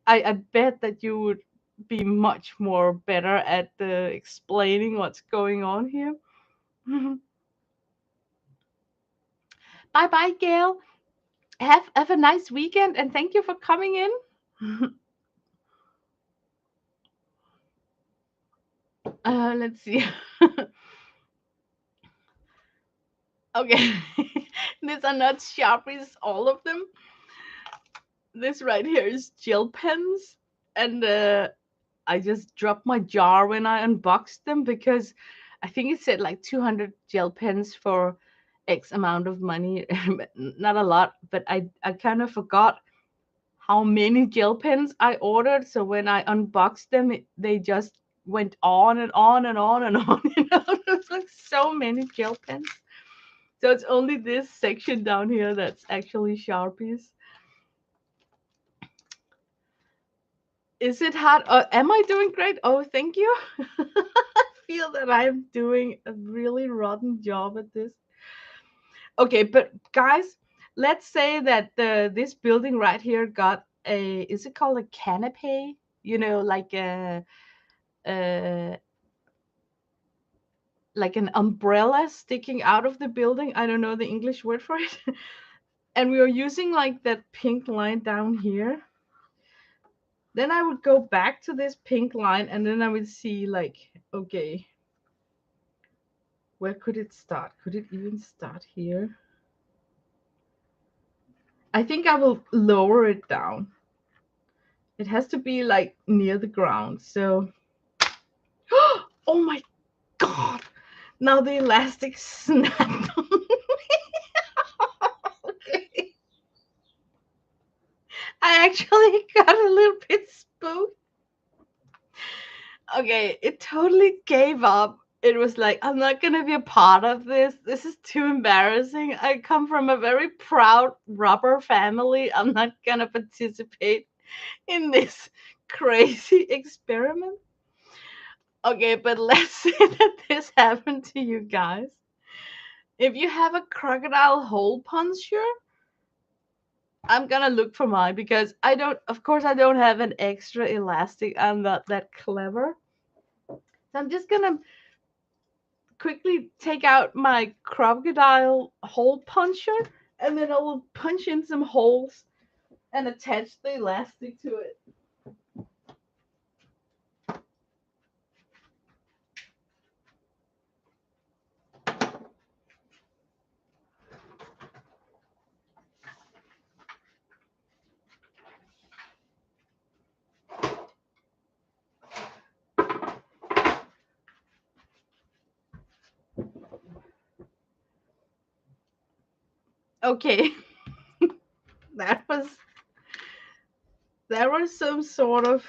I bet that you would be much more better at explaining what's going on here. Bye bye, Gail. Have a nice weekend, and thank you for coming in. Let's see. Okay, these are not Sharpies, all of them. This right here is gel pens, and I just dropped my jar when I unboxed them because I think it said like 200 gel pens for X amount of money. Not a lot, but I kind of forgot how many gel pens I ordered. So when I unboxed them, they just went on and on and on and on. There's like so many gel pens. So it's only this section down here that's actually Sharpies. Is it hard? Am I doing great? Oh, thank you. I feel that I'm doing a really rotten job at this. Okay, but guys, let's say that this building right here got a, is it called a canopy? You know, a like an umbrella sticking out of the building. I don't know the English word for it. And we are using like that pink line down here. Then I would go back to this pink line and then I would see like, okay, where could it start? Could it even start here? I think I will lower it down. It has to be like near the ground. So, oh my god! Now the elastic snapped on me. Okay. I actually got a little bit spooked. Okay, it totally gave up. It was like, I'm not gonna be a part of this. This is too embarrassing. I come from a very proud rubber family. I'm not gonna participate in this crazy experiment. Okay, but let's say that this happened to you guys. If you have a crocodile hole puncher, I'm gonna look for mine because I don't, of course, I don't have an extra elastic. I'm not that clever. So I'm just gonna quickly take out my crocodile hole puncher and then I will punch in some holes and attach the elastic to it. Okay, that was some sort of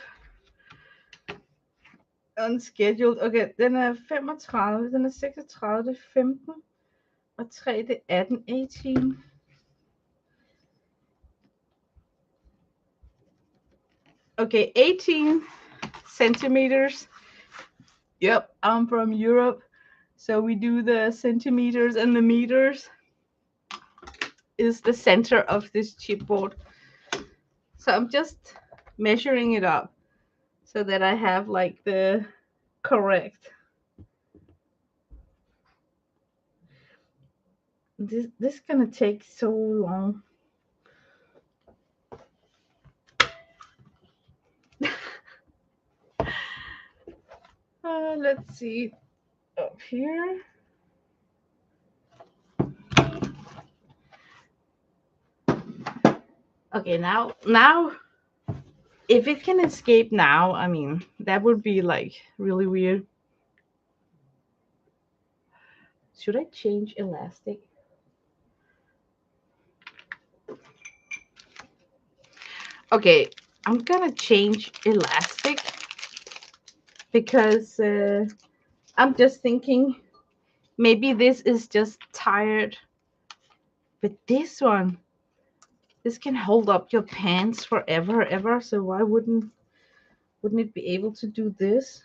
unscheduled. Okay, den er 35, den er 36, det er 15, og 3, det er 18, 18. Okay, 18 centimeters. Yep, I'm from Europe, so we do the centimeters, and the meters is the center of this chipboard. So I'm just measuring it up so that I have like the correct. This is gonna take so long. Let's see up here. Okay, now if it can escape now, I mean, that would be like really weird. Should I change elastic? Okay, I'm gonna change elastic because I'm just thinking maybe this is just tired. But this can hold up your pants forever, ever. So why wouldn't it be able to do this?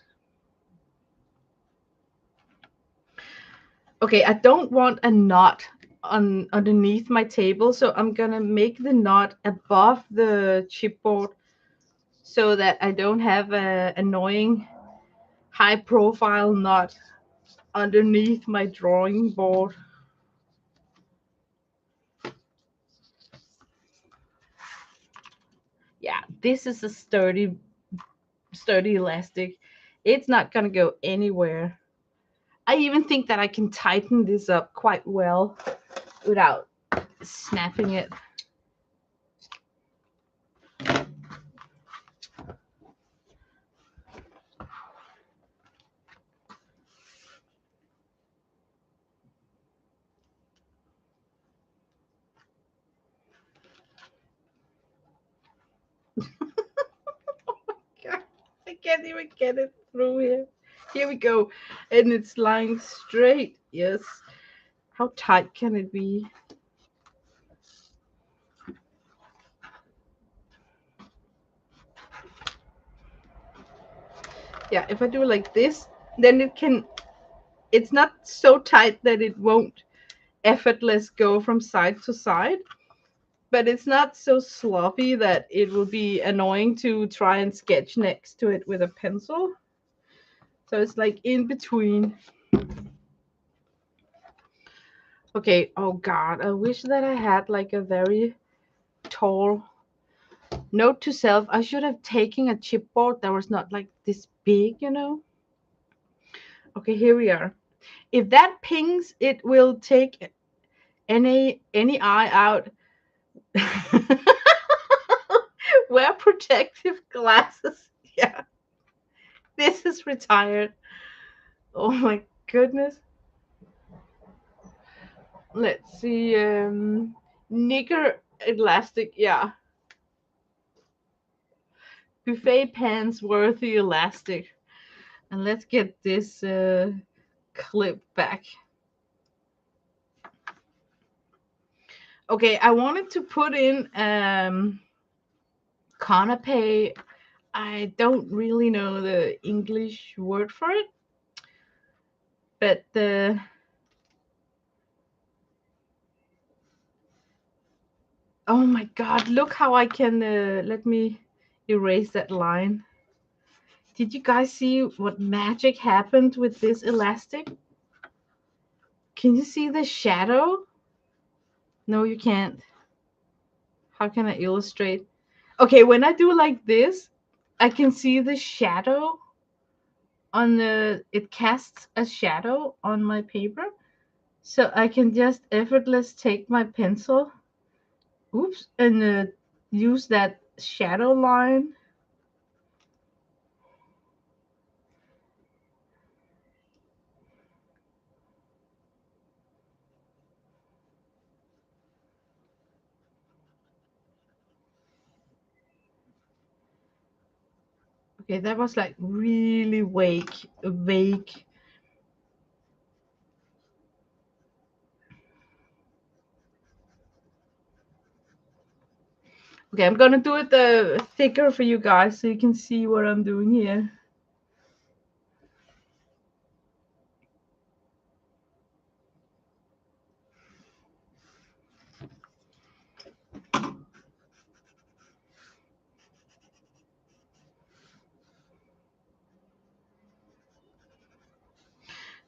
Okay, I don't want a knot underneath my table, so I'm gonna make the knot above the chipboard so that I don't have a annoying high profile knot underneath my drawing board. Yeah, this is a sturdy elastic. It's not gonna go anywhere. I even think that I can tighten this up quite well without snapping it. God, I can't even get it through here. Here we go. And it's lying straight. Yes. How tight can it be? Yeah, if I do like this, then it's not so tight that it won't effortless go from side to side, but it's not so sloppy that it will be annoying to try and sketch next to it with a pencil. So it's like in between. Okay, oh God, I wish that I had like a very tall note to self. I should have taken a chipboard that was not like this big, you know? Okay, here we are. If that pings, it will take any eye out. Wear protective glasses. Yeah, this is retired. Oh my goodness. Let's see. Knicker elastic. Yeah. Buffet pants worthy elastic. And let's get this clip back. Okay, I wanted to put in canape. I don't really know the English word for it, but the oh my God, look how I can let me erase that line. Did you guys see what magic happened with this elastic? Can you see the shadow? No, you can't. How can I illustrate? Okay, when I do like this, I can see the shadow on it casts a shadow on my paper. So I can just effortless take my pencil, oops, and use that shadow line. Okay, that was like really vague. Okay, I'm gonna do it thicker for you guys so you can see what I'm doing here.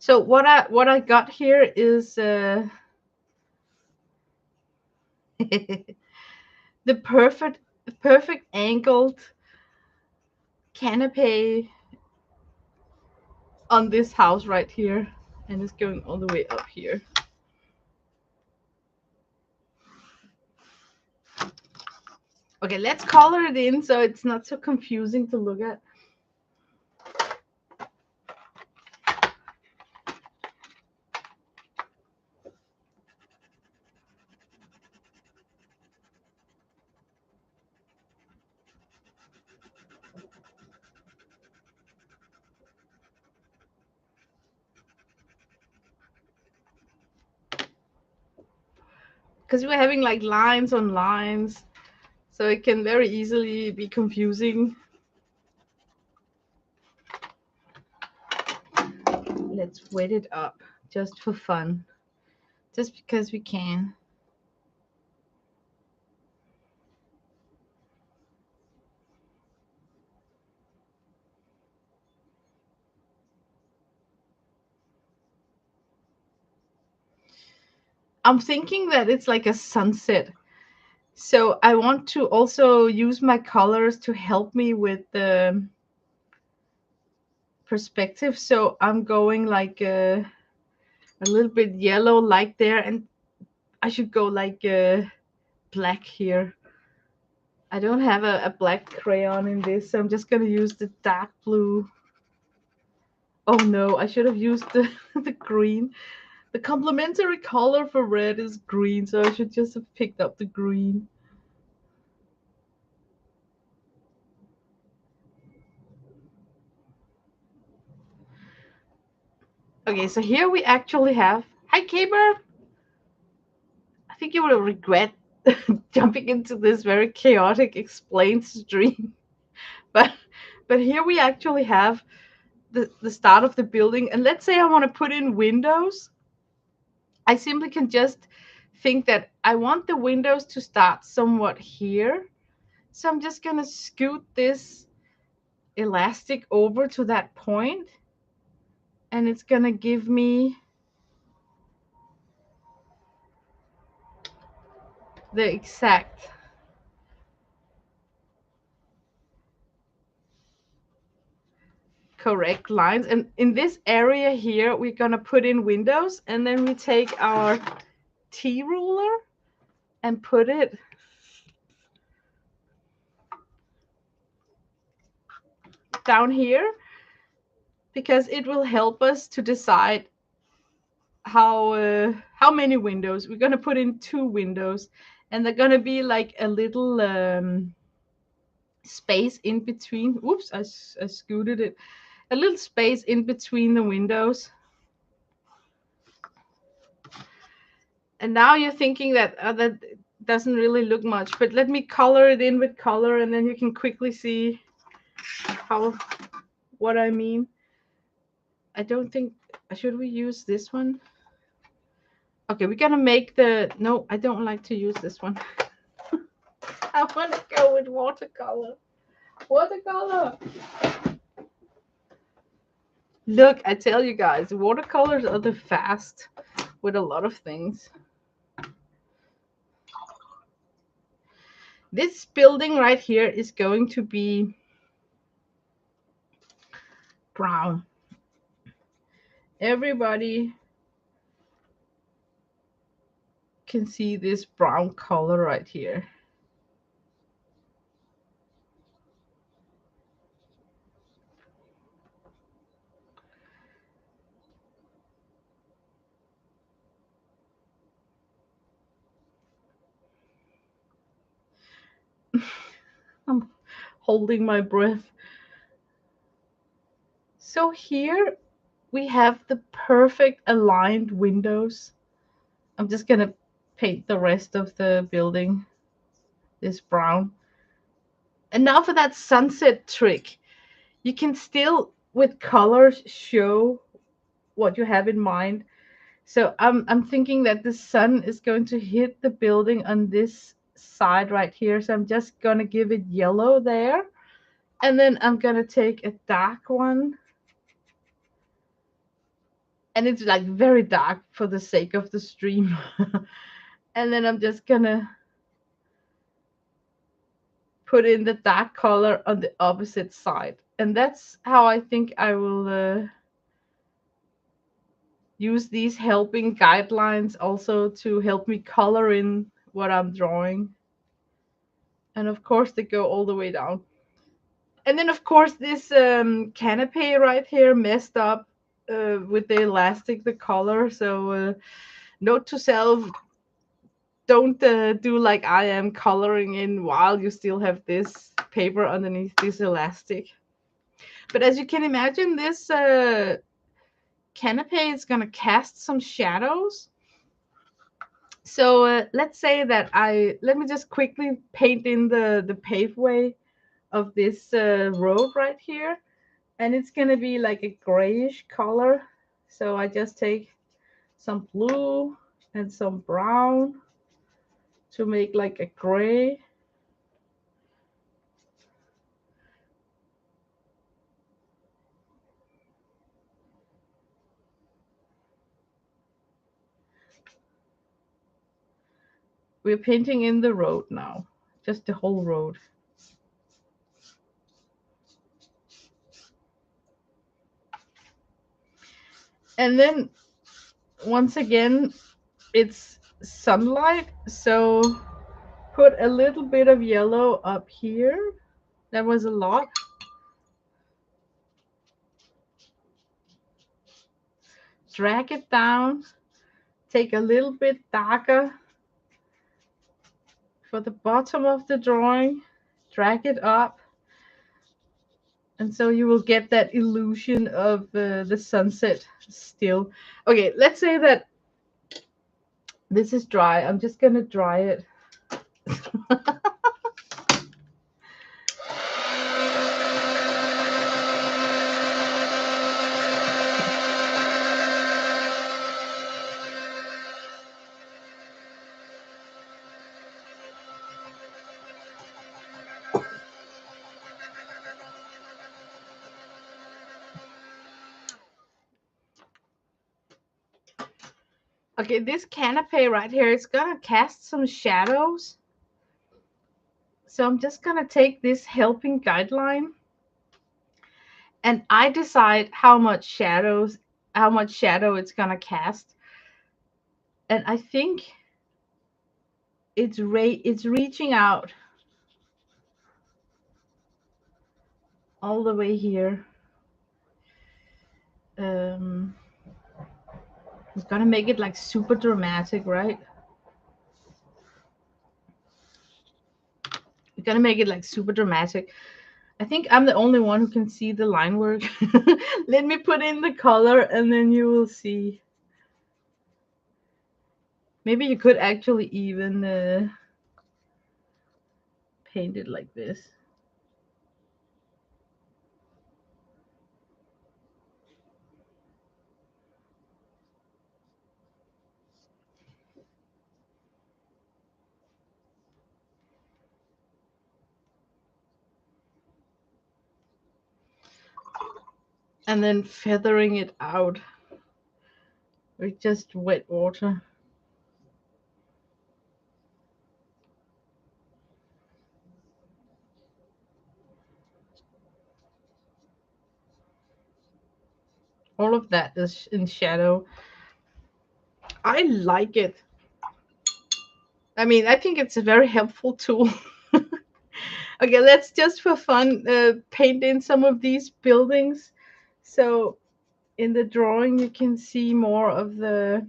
So what I got here is the perfect angled canopy on this house right here, and it's going all the way up here. Okay, let's color it in so it's not so confusing to look at. Because we're having like lines on lines, so it can very easily be confusing. Let's wet it up just for fun, just because we can. I'm thinking that it's like a sunset. So I want to also use my colors to help me with the perspective. So I'm going like a little bit yellow like there, and I should go like black here. I don't have a black crayon in this, so I'm just gonna use the dark blue. Oh no, I should have used the, the green. The complementary color for red is green, so I should just have picked up the green. Okay, so here we actually have. Hi, Caber. I think you will regret jumping into this very chaotic explained stream. But but here we actually have the start of the building. And let's say I want to put in windows. I simply can just think that I want the windows to start somewhat here. So I'm just gonna scoot this elastic over to that point, and it's gonna give me the exact correct lines. And in this area here, we're gonna put in windows, and then we take our T ruler and put it down here, because it will help us to decide how many windows. We're gonna put in 2 windows, and they're gonna be like a little space in between. Oops, I scooted it. A little space in between the windows. And now you're thinking that that doesn't really look much, but let me color it in with color, and then you can quickly see how what I mean. I don't think, should we use this one? Okay, we're gonna make the, no, I don't like to use this one. I want to go with watercolor. Watercolor. Look, I tell you guys, watercolors are the fast with a lot of things. This building right here is going to be brown. Everybody can see this brown color right here. I'm holding my breath. So here we have the perfect aligned windows. I'm just gonna paint the rest of the building this brown. And now for that sunset trick. You can still, with colors, show what you have in mind. So I'm thinking that the sun is going to hit the building on this side right here. So I'm just gonna give it yellow there. And then I'm gonna take a dark one. And it's like very dark for the sake of the stream. And then I'm just gonna put in the dark color on the opposite side. And that's how I think I will use these helping guidelines also to help me color in what I'm drawing. And of course, they go all the way down. And then, of course, this canopy right here messed up with the elastic, the color. So, note to self, don't do like I am, coloring in while you still have this paper underneath this elastic. But as you can imagine, this canopy is going to cast some shadows. So let's say that let me just quickly paint in the paveway of this road right here. And it's going to be like a grayish color. So I just take some blue and some brown to make like a gray. We're painting in the road now, just the whole road. And then once again, it's sunlight. So put a little bit of yellow up here. That was a lot. Drag it down. Take a little bit darker for the bottom of the drawing. Drag it up. And so you will get that illusion of the sunset still. Okay, let's say that this is dry. I'm just going to dry it. Okay, this canopy right here, it's going to cast some shadows. So I'm just going to take this helping guideline and I decide how much shadow it's going to cast. And I think it's reaching out all the way here. I'm going to make it like super dramatic, right? We're going to make it like super dramatic. I think I'm the only one who can see the line work. Let me put in the color and then you will see. Maybe you could actually even paint it like this. And then feathering it out with just wet water. All of that is in shadow. I like it. I mean, I think it's a very helpful tool. Okay, let's just for fun paint in some of these buildings. So in the drawing, you can see more of the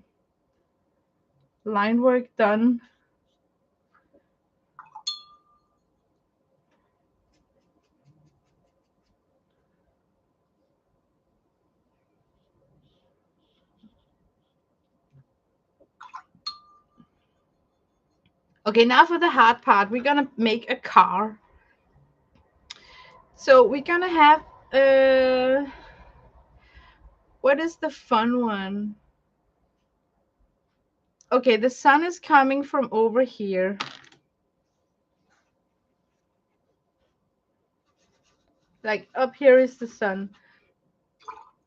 line work done. Okay, now for the hard part, we're gonna make a car. So we're gonna have what is the fun one? Okay, the sun is coming from over here. Like up here is the sun.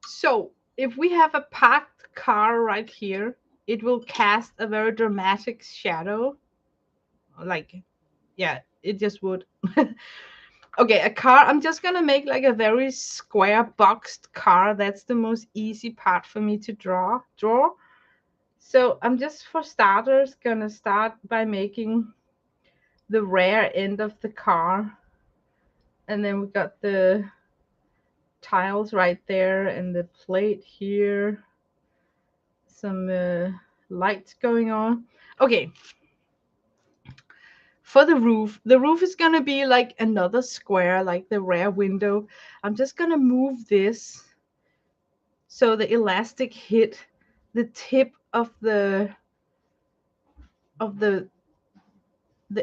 So if we have a parked car right here, it will cast a very dramatic shadow. Like, yeah, it just would. Okay, a car. I'm just gonna make like a very square boxed car. That's the most easy part for me to draw. So I'm just, for starters, gonna start by making the rear end of the car. And then we got the tiles right there and the plate here. Some lights going on. Okay. For the roof is gonna be like another square, like the rear window. I'm just gonna move this so the elastic hit the tip of the of the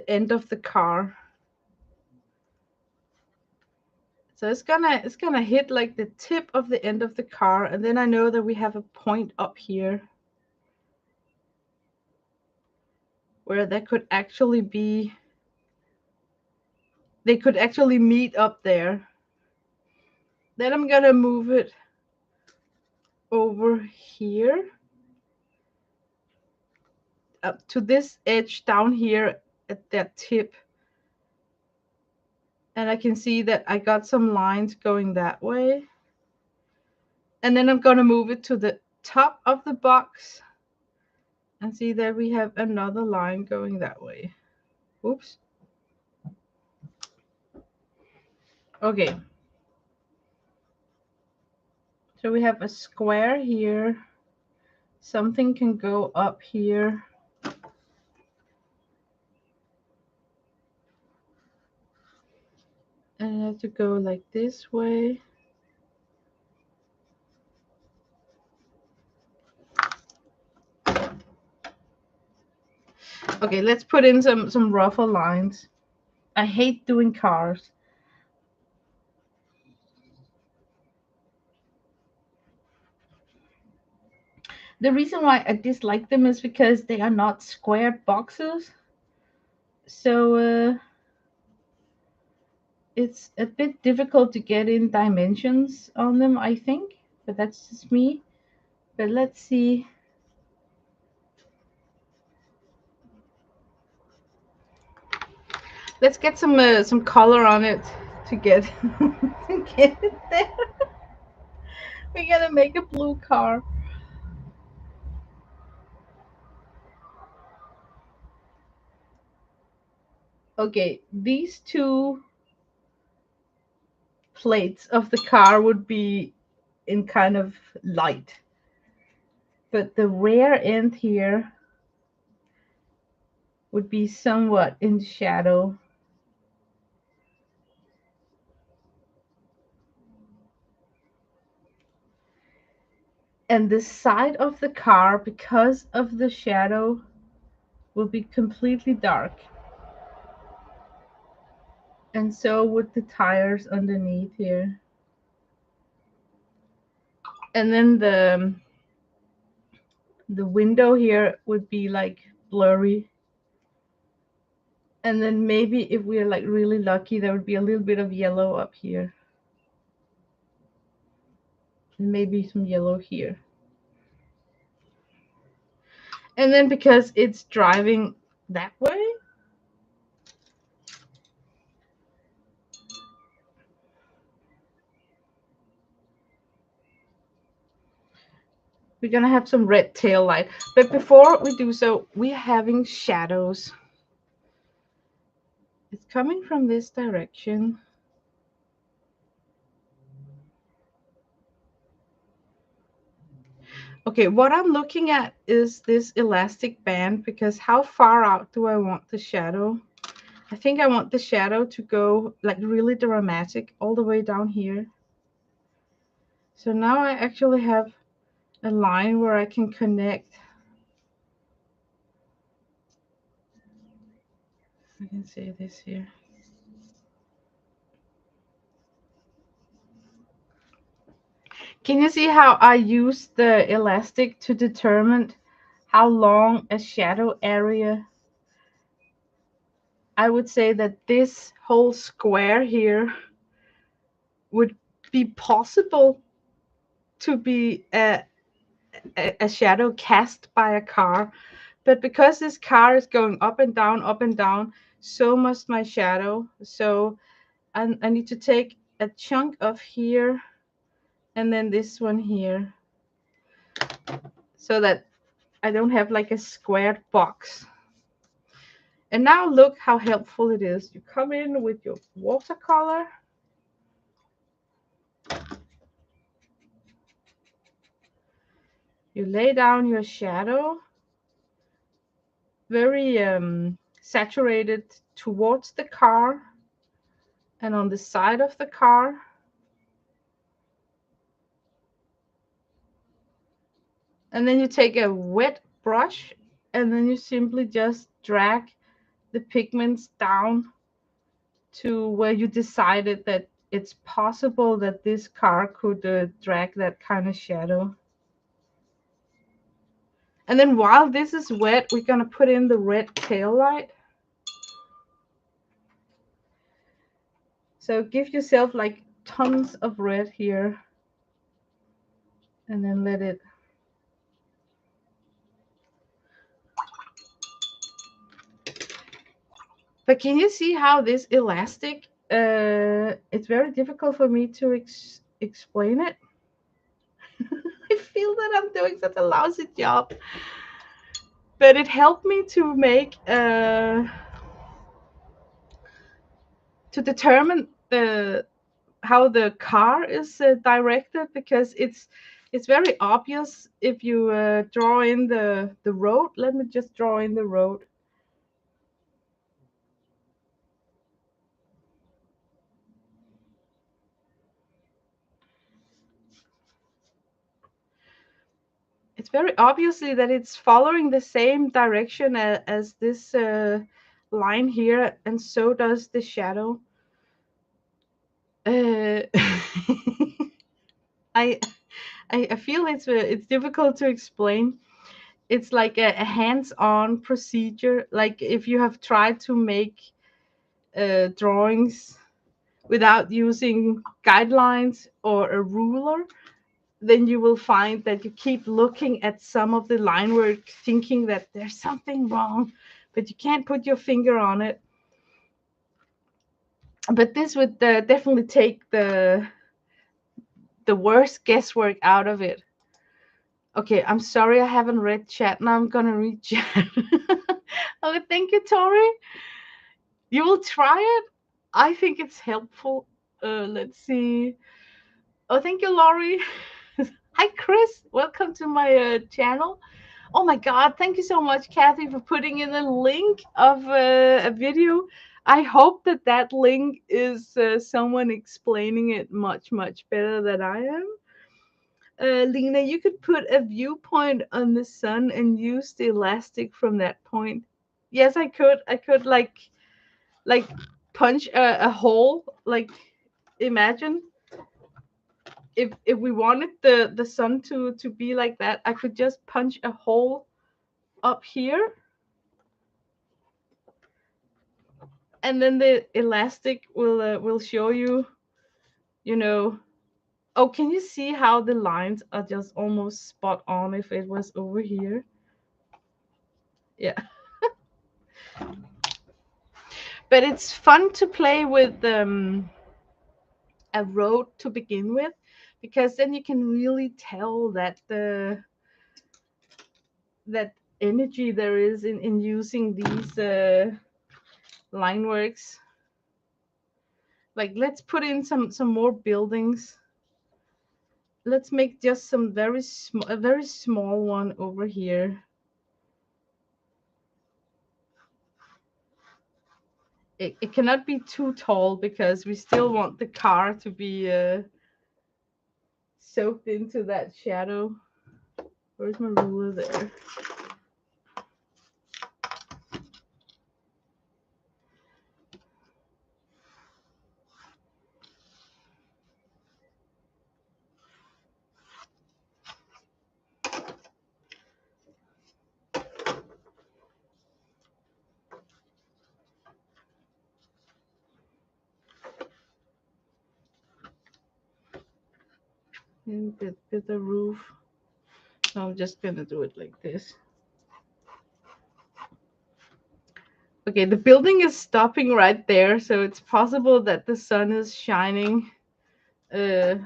end of the car. So it's gonna hit like the tip of the end of the car, and then I know that we have a point up here where that could actually be, they could actually meet up there. Then I'm gonna move it over here up to this edge down here at that tip. And I can see that I got some lines going that way. And then I'm gonna move it to the top of the box and see that we have another line going that way. Oops. Okay. So we have a square here. Something can go up here. And I have to go like this way. Okay, let's put in some rougher lines. I hate doing cars. The reason why I dislike them is because they are not square boxes. So it's a bit difficult to get in dimensions on them, I think. But that's just me. But let's see. Let's get some color on it to get to get it there. We gotta make a blue car. Okay, these two plates of the car would be in kind of light, but the rear end here would be somewhat in shadow. And the side of the car, because of the shadow, will be completely dark. And so would the tires underneath here. And then the window here would be like blurry. And then maybe if we're like really lucky, there would be a little bit of yellow up here. And maybe some yellow here. And then because it's driving that way, we're gonna have some red tail light. But before we do so, we're having shadows. It's coming from this direction. Okay, what I'm looking at is this elastic band, because how far out do I want the shadow? I think I want the shadow to go like really dramatic all the way down here. So now I actually have a line where I can connect I can say this here. Can you see how I use the elastic to determine how long a shadow area? I would say that this whole square here would be possible to be a shadow cast by a car. But because this car is going up and down, so must my shadow. So I need to take a chunk of here and then this one here so that I don't have like a squared box. And now look how helpful it is. You come in with your watercolor. You lay down your shadow, very saturated towards the car and on the side of the car. And then you take a wet brush and then you simply just drag the pigments down to where you decided that it's possible that this car could drag that kind of shadow. And then while this is wet, we're going to put in the red tail light. So give yourself like tons of red here and then let it. But can you see how this elastic, it's very difficult for me to explain it. I feel that I'm doing such a lousy job. But it helped me to make, to determine how the car is directed, because it's very obvious if you draw in the road. Let me just draw in the road. It's very obviously that it's following the same direction as this line here, and so does the shadow. Uh, I I feel it's difficult to explain. It's like a hands-on procedure. Like if you have tried to make drawings without using guidelines or a ruler, then you will find that you keep looking at some of the line work thinking that there's something wrong, but you can't put your finger on it. But this would definitely take the worst guesswork out of it. Okay, I'm sorry I haven't read chat. Now I'm gonna read chat. Okay, thank you, Tori. You will try it. I think it's helpful. Let's see. Oh, thank you, Laurie. Hi, Chris. Welcome to my channel. Oh my God, thank you so much, Kathy, for putting in a link of a video. I hope that that link is someone explaining it much, much better than I am. Lena, you could put a viewpoint on the sun and use the elastic from that point. Yes, I could. I could like punch a hole. Like imagine if we wanted the sun to be like that, I could just punch a hole up here, and then the elastic will show you, you know. Oh, can you see how the lines are just almost spot on if it was over here? Yeah. But it's fun to play with a road to begin with, because then you can really tell that that energy there is in using these line works. Like let's put in some more buildings. Let's make just some a very small one over here. It cannot be too tall because we still want the car to be soaked into that shadow. Where's my ruler there? with the roof. So I'm just gonna do it like this. Okay, the building is stopping right there, so it's possible that the sun is shining uh,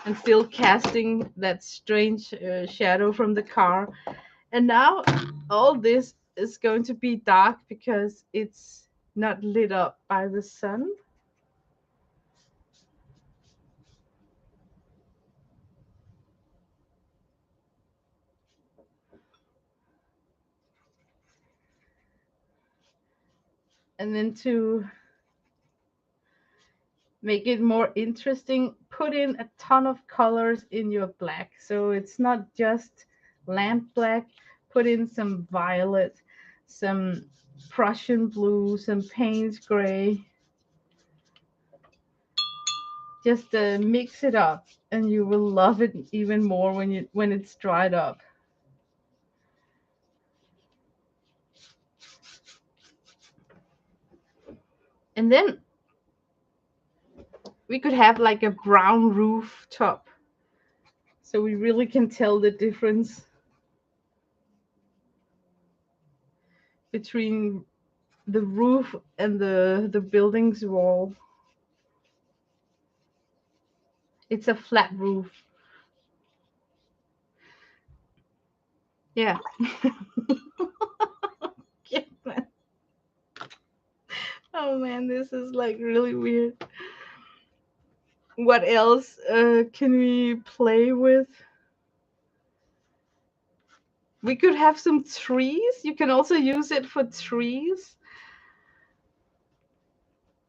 and still casting that strange shadow from the car. And now all this is going to be dark because it's not lit up by the sun. And then to make it more interesting, put in a ton of colors in your black. So it's not just lamp black, put in some violet, some Prussian blue, some Payne's gray. Just mix it up and you will love it even more when it's dried up. And then we could have like a brown rooftop so we really can tell the difference between the roof and the building's wall. It's a flat roof. Yeah. Yeah, man. Oh man, this is like really weird. What else can we play with? We could have some trees. You can also use it for trees.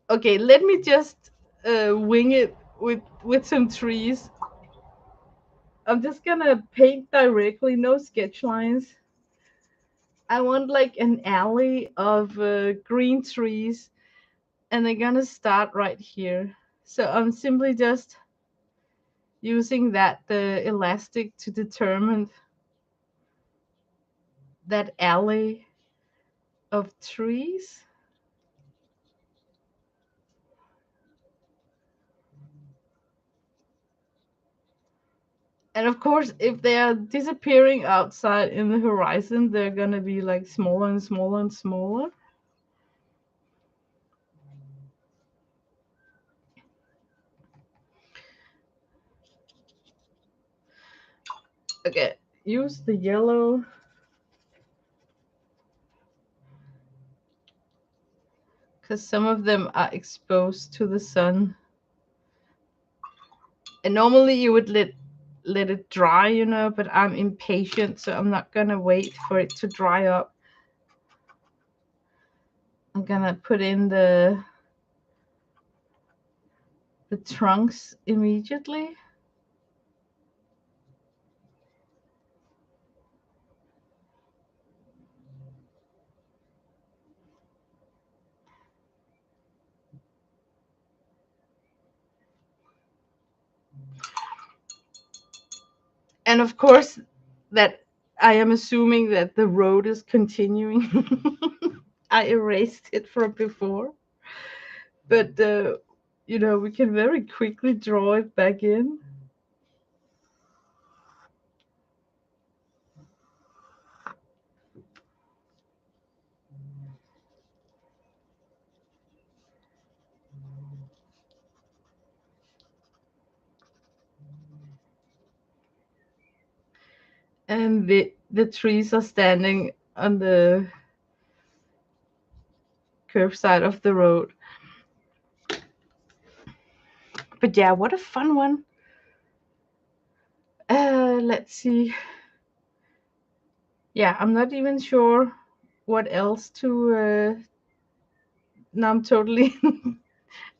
Okay, let me just wing it with some trees. I'm just gonna paint directly, no sketch lines. I want like an alley of green trees, and they're gonna start right here. So I'm simply just using that the elastic to determine that alley of trees. And of course, if they are disappearing outside in the horizon, they're gonna be like smaller and smaller and smaller. Okay, use the yellow. Because some of them are exposed to the sun. And normally you would let it dry, you know, but I'm impatient, so I'm not gonna wait for it to dry up. I'm gonna put in the trunks immediately. And of course, that I am assuming that the road is continuing. I erased it from before, but you know, we can very quickly draw it back in. And the trees are standing on the curved side of the road. But yeah, what a fun one. Let's see. Yeah, I'm not even sure what else to. Now I'm totally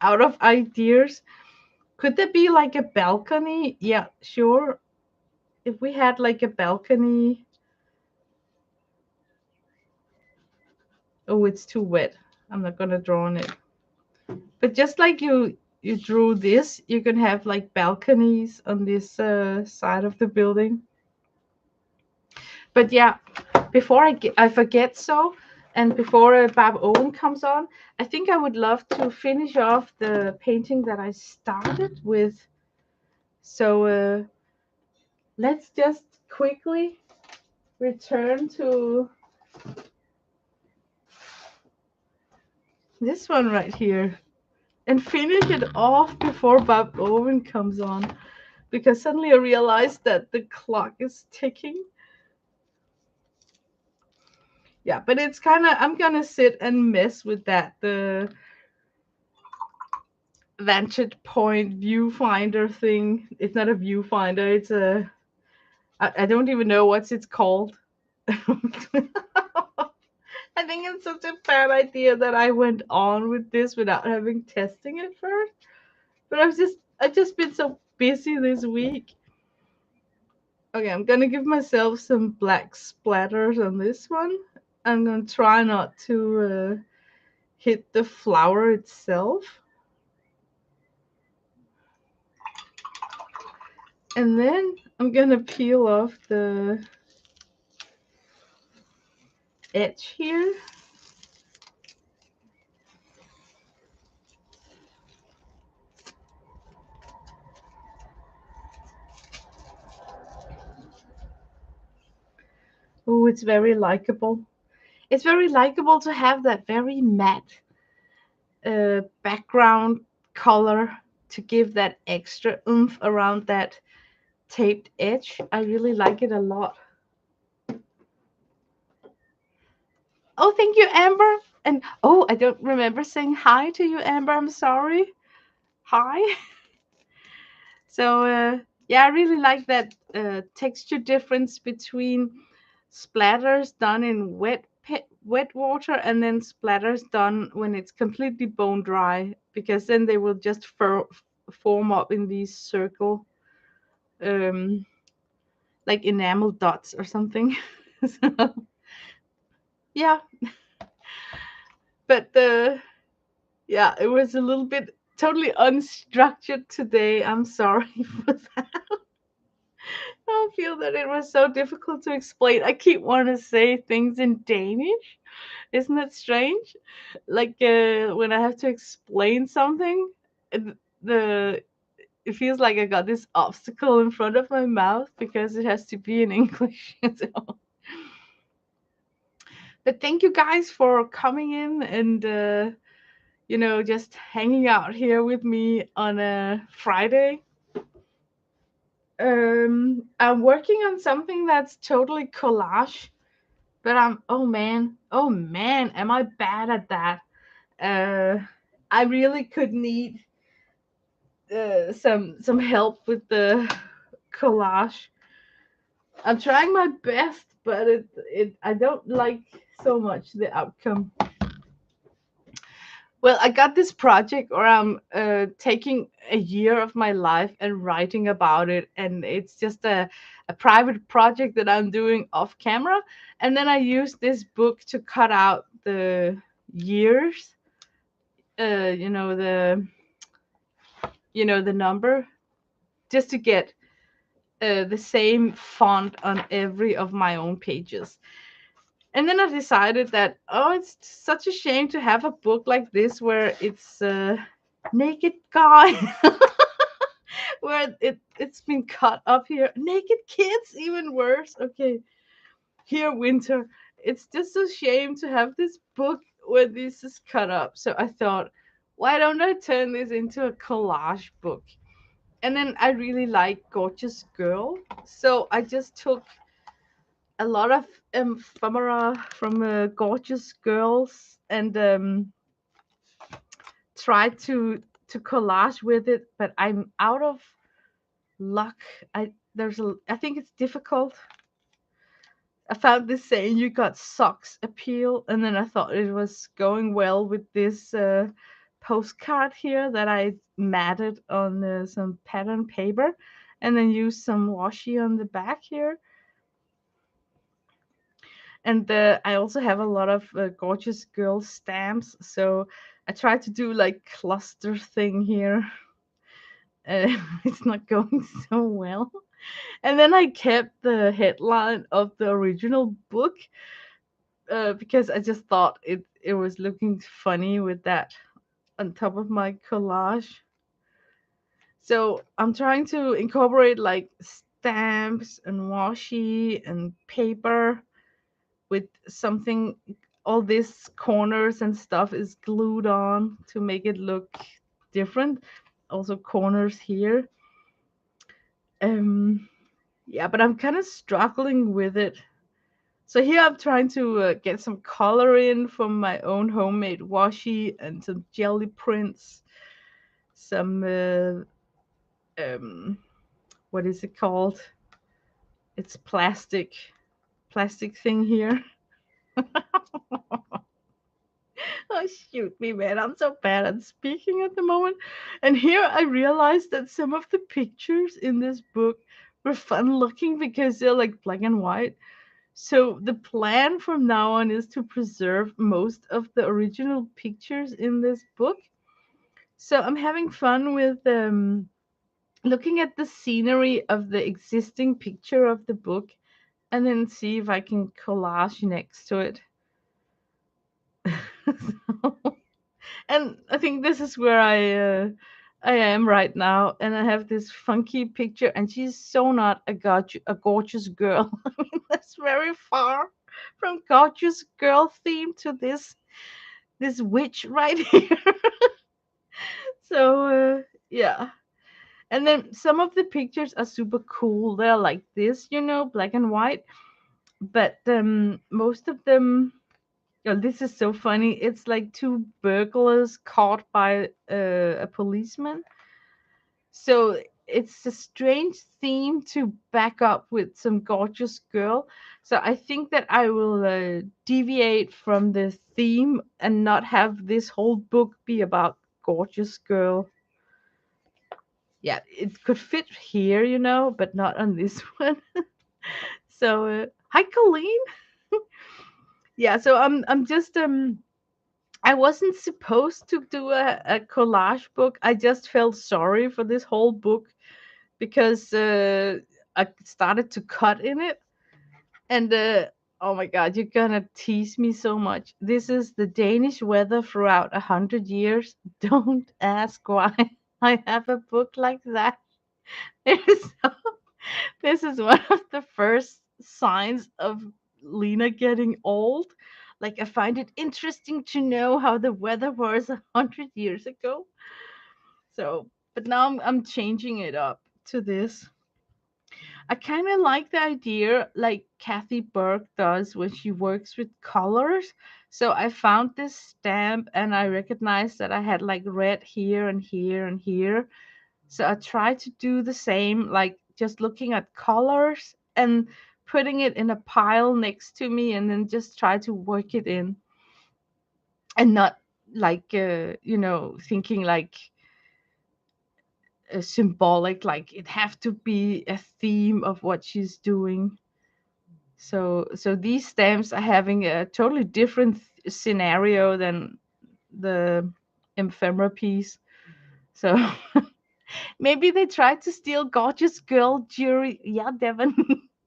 out of ideas. Could there be like a balcony? Yeah, sure. If we had like a balcony. Oh, it's too wet. I'm not gonna draw on it. But just like you drew this, you can have like balconies on this side of the building. But yeah, before I forget so, and before Bob Owen comes on, I think I would love to finish off the painting that I started with So let's just quickly return to this one right here and finish it off before Bob Owen comes on, because suddenly I realized that the clock is ticking. Yeah, but it's kind of, I'm gonna sit and mess with that, the vantage point viewfinder thing. It's not a viewfinder, it's a, I don't even know what's it's called. I think it's such a bad idea that I went on with this without having testing it first. But I've just been so busy this week. Okay, I'm gonna give myself some black splatters on this one. I'm gonna try not to hit the flower itself. And then I'm gonna peel off the edge here. Oh, it's very likable. It's very likable to have that very matte background color to give that extra oomph around that taped edge. I really like it a lot. Oh, thank you, Amber. And oh, I don't remember saying hi to you, Amber. I'm sorry. Hi. So yeah, I really like that texture difference between splatters done in wet water and then splatters done when it's completely bone dry, because then they will just form up in these circle, um, like enamel dots or something. So, yeah, but yeah, it was a little bit totally unstructured today. I'm sorry for that. I feel that it was so difficult to explain. I keep wanting to say things in Danish. Isn't it strange? Like when I have to explain something, the it feels like I got this obstacle in front of my mouth because it has to be in English. So, but thank you guys for coming in and just hanging out here with me on a Friday. I'm working on something that's totally collage, but oh man, am I bad at that? Uh, I really could need some help with the collage. I'm trying my best, but it I don't like so much the outcome. Well, I got this project where I'm taking a year of my life and writing about it, and it's just a private project that I'm doing off camera. And then I use this book to cut out the years, you know the number, just to get the same font on every of my own pages. And then I decided that, oh, it's such a shame to have a book like this where it's naked guy, where it's been cut up here. Naked kids, even worse. Okay, here winter. It's just a shame to have this book where this is cut up. So I thought, why don't I turn this into a collage book? And then I really like Gorgeous Girl, so I just took a lot of ephemera from Gorgeous Girls and tried to collage with it, but I'm out of luck. I think it's difficult. I found this saying you got socks appeal, and then I thought it was going well with this postcard here that I matted on some pattern paper, and then used some washi on the back here. And I also have a lot of Gorgeous Girl stamps, so I tried to do like cluster thing here. It's not going so well. And then I kept the headline of the original book because I just thought it was looking funny with that on top of my collage. So I'm trying to incorporate like stamps and washi and paper with something. All these corners and stuff is glued on to make it look different. Also corners here. Um, yeah, but I'm kind of struggling with it. So here I'm trying to get some color in from my own homemade washi and some jelly prints, some um, what is it called? It's plastic thing here. Oh shoot me, man! I'm so bad at speaking at the moment. And here I realized that some of the pictures in this book were fun looking because they're like black and white. So the plan from now on is to preserve most of the original pictures in this book. So I'm having fun with looking at the scenery of the existing picture of the book and then see if I can collage next to it. So- and I think this is where I am right now, and I have this funky picture, and she's so not a gorgeous girl. I mean, that's very far from gorgeous girl theme to this witch right here. So yeah, and then some of the pictures are super cool. They're like this, black and white, but most of them. Oh, this is so funny. It's like two burglars caught by a policeman. So it's a strange theme to back up with some gorgeous girl. So I think that I will deviate from the theme and not have this whole book be about gorgeous girl. Yeah, it could fit here, but not on this one. So hi, Colleen. Yeah, so I'm just I wasn't supposed to do a collage book. I just felt sorry for this whole book because I started to cut in it. And oh my God, you're gonna tease me so much. This is the Danish weather throughout 100 years. Don't ask why I have a book like that. It is this is one of the first signs of Lena getting old. Like, I find it interesting to know how the weather was 100 years ago. So, but now I'm changing it up to this. I kind of like the idea, like Kathy Burke does when she works with colors. So I found this stamp and I recognized that I had like red here and here and here. So I tried to do the same, like just looking at colors and putting it in a pile next to me and then just try to work it in and not like, thinking like symbolic, like it have to be a theme of what she's doing. So these stamps are having a totally different scenario than the ephemera piece. So maybe they tried to steal gorgeous girl jewelry. Yeah, Devon,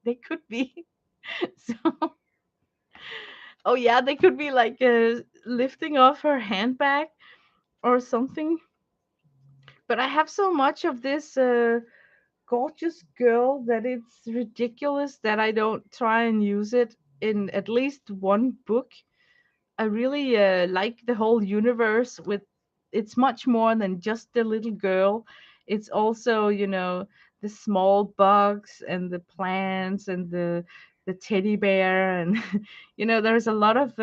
they could be. So, oh yeah, they could be like lifting off her handbag or something. But I have so much of this gorgeous girl that it's ridiculous that I don't try and use it in at least one book. I really like the whole universe with it's much more than just the little girl. It's also, the small bugs and the plants and the teddy bear and there's a lot of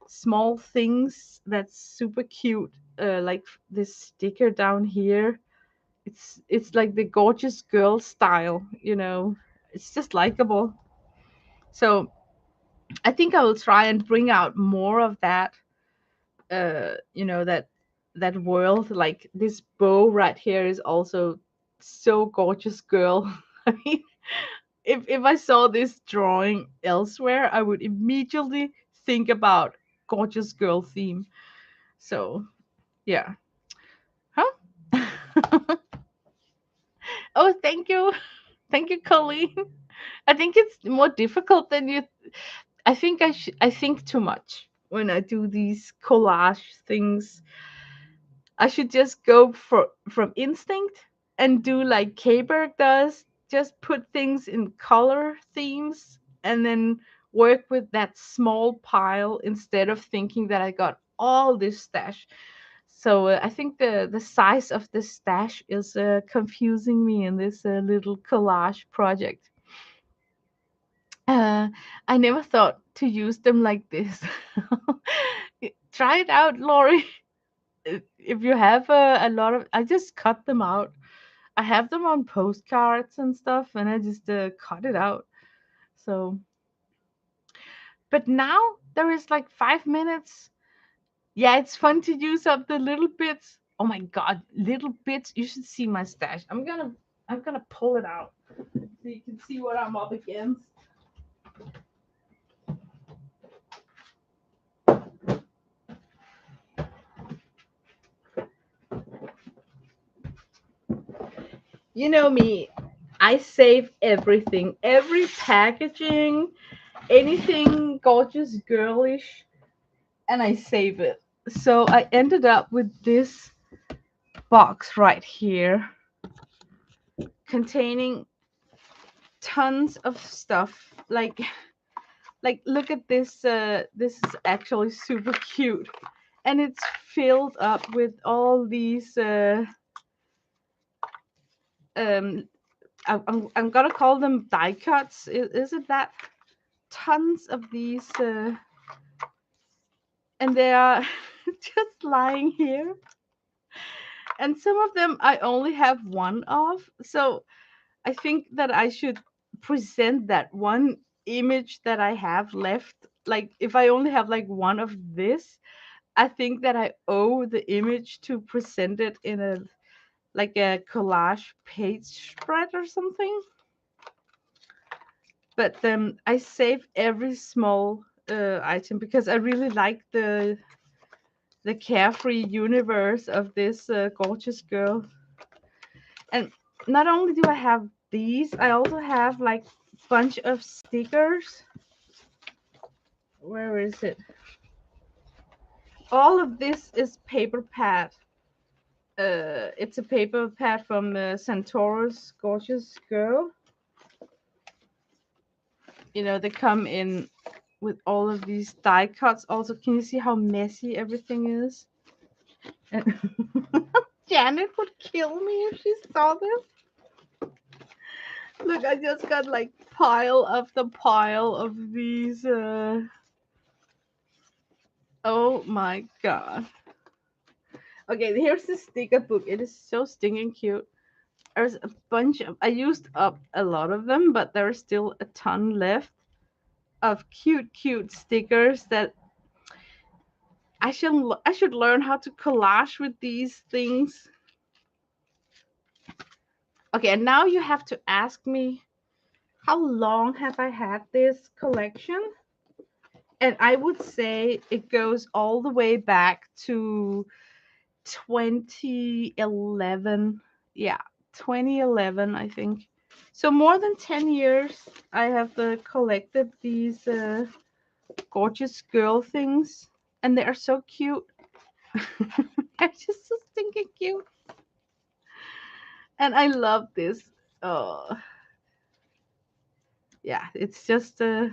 small things that's super cute. Like this sticker down here. It's like the gorgeous girl style. It's just likable. So I think I will try and bring out more of that that world. Like this bow right here is also so gorgeous girl. I mean, if I saw this drawing elsewhere, I would immediately think about gorgeous girl theme. So yeah. Huh. Oh, thank you. Thank you, Colleen. I think it's more difficult than you. I think I think too much when I do these collage things. I should just go from instinct. and do like K-Berg does, just put things in color themes and then work with that small pile instead of thinking that I got all this stash. So I think the size of the stash is confusing me in this little collage project. Uh, I never thought to use them like this. Try it out, Lori. If you have a lot of, I just cut them out. I have them on postcards and stuff, and I just cut it out. So, but now there is like 5 minutes. Yeah, it's fun to use up the little bits. Oh my god, little bits! You should see my stash. I'm gonna pull it out so you can see what I'm up against. You know me, I save everything, every packaging, anything gorgeous, girlish, and I save it. So I ended up with this box right here containing tons of stuff. Like look at this. This is actually super cute, and it's filled up with all these. Um, I'm gonna call them die cuts. Is it that? Tons of these, and they are just lying here. And some of them I only have one of. So I think that I should present that one image that I have left. Like if I only have like one of this, I think that I owe the image to present it in a like a collage page spread or something. But I save every small item because I really like the carefree universe of this gorgeous girl. And not only do I have these, I also have like a bunch of stickers. Where is it? All of this is paper pad. It's a paper pad from Santoro's Gorgeous Girl. You know, they come in with all of these die cuts. Also, can you see how messy everything is? And Janet would kill me if she saw this. Look, I just got like pile after pile of these. Oh my god. Okay, here's the sticker book. It is so stinking cute. There's a bunch of. I used up a lot of them, but there's still a ton left of cute, cute stickers that I should learn how to collage with these things. Okay, and now you have to ask me, how long have I had this collection? And I would say it goes all the way back to 2011. Yeah, 2011, I think. So more than 10 years I have collected these gorgeous girl things, and they are so cute. They're just so stinking cute. And I love this. Oh, yeah, it's just a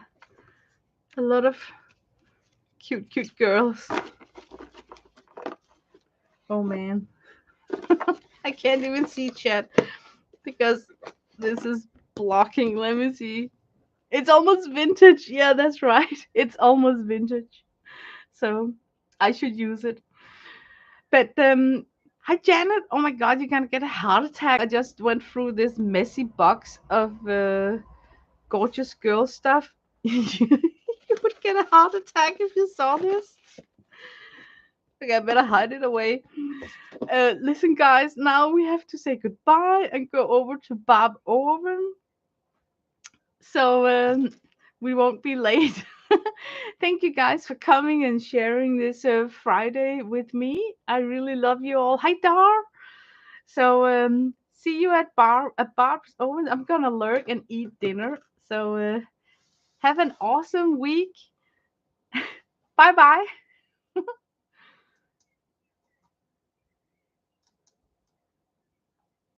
lot of cute, cute girls. Oh man. I can't even see chat because this is blocking. Let me see. It's almost vintage. Yeah, that's right. It's almost vintage. So I should use it. But hi Janet. Oh my god, you're gonna get a heart attack. I just went through this messy box of gorgeous girl stuff. You would get a heart attack if you saw this. Okay, I better hide it away. Listen, guys, now we have to say goodbye and go over to Bob Owen. So we won't be late. Thank you guys for coming and sharing this Friday with me. I really love you all. Hi, Dar. So see you at Bob's Owen. I'm gonna lurk and eat dinner. So have an awesome week. Bye bye.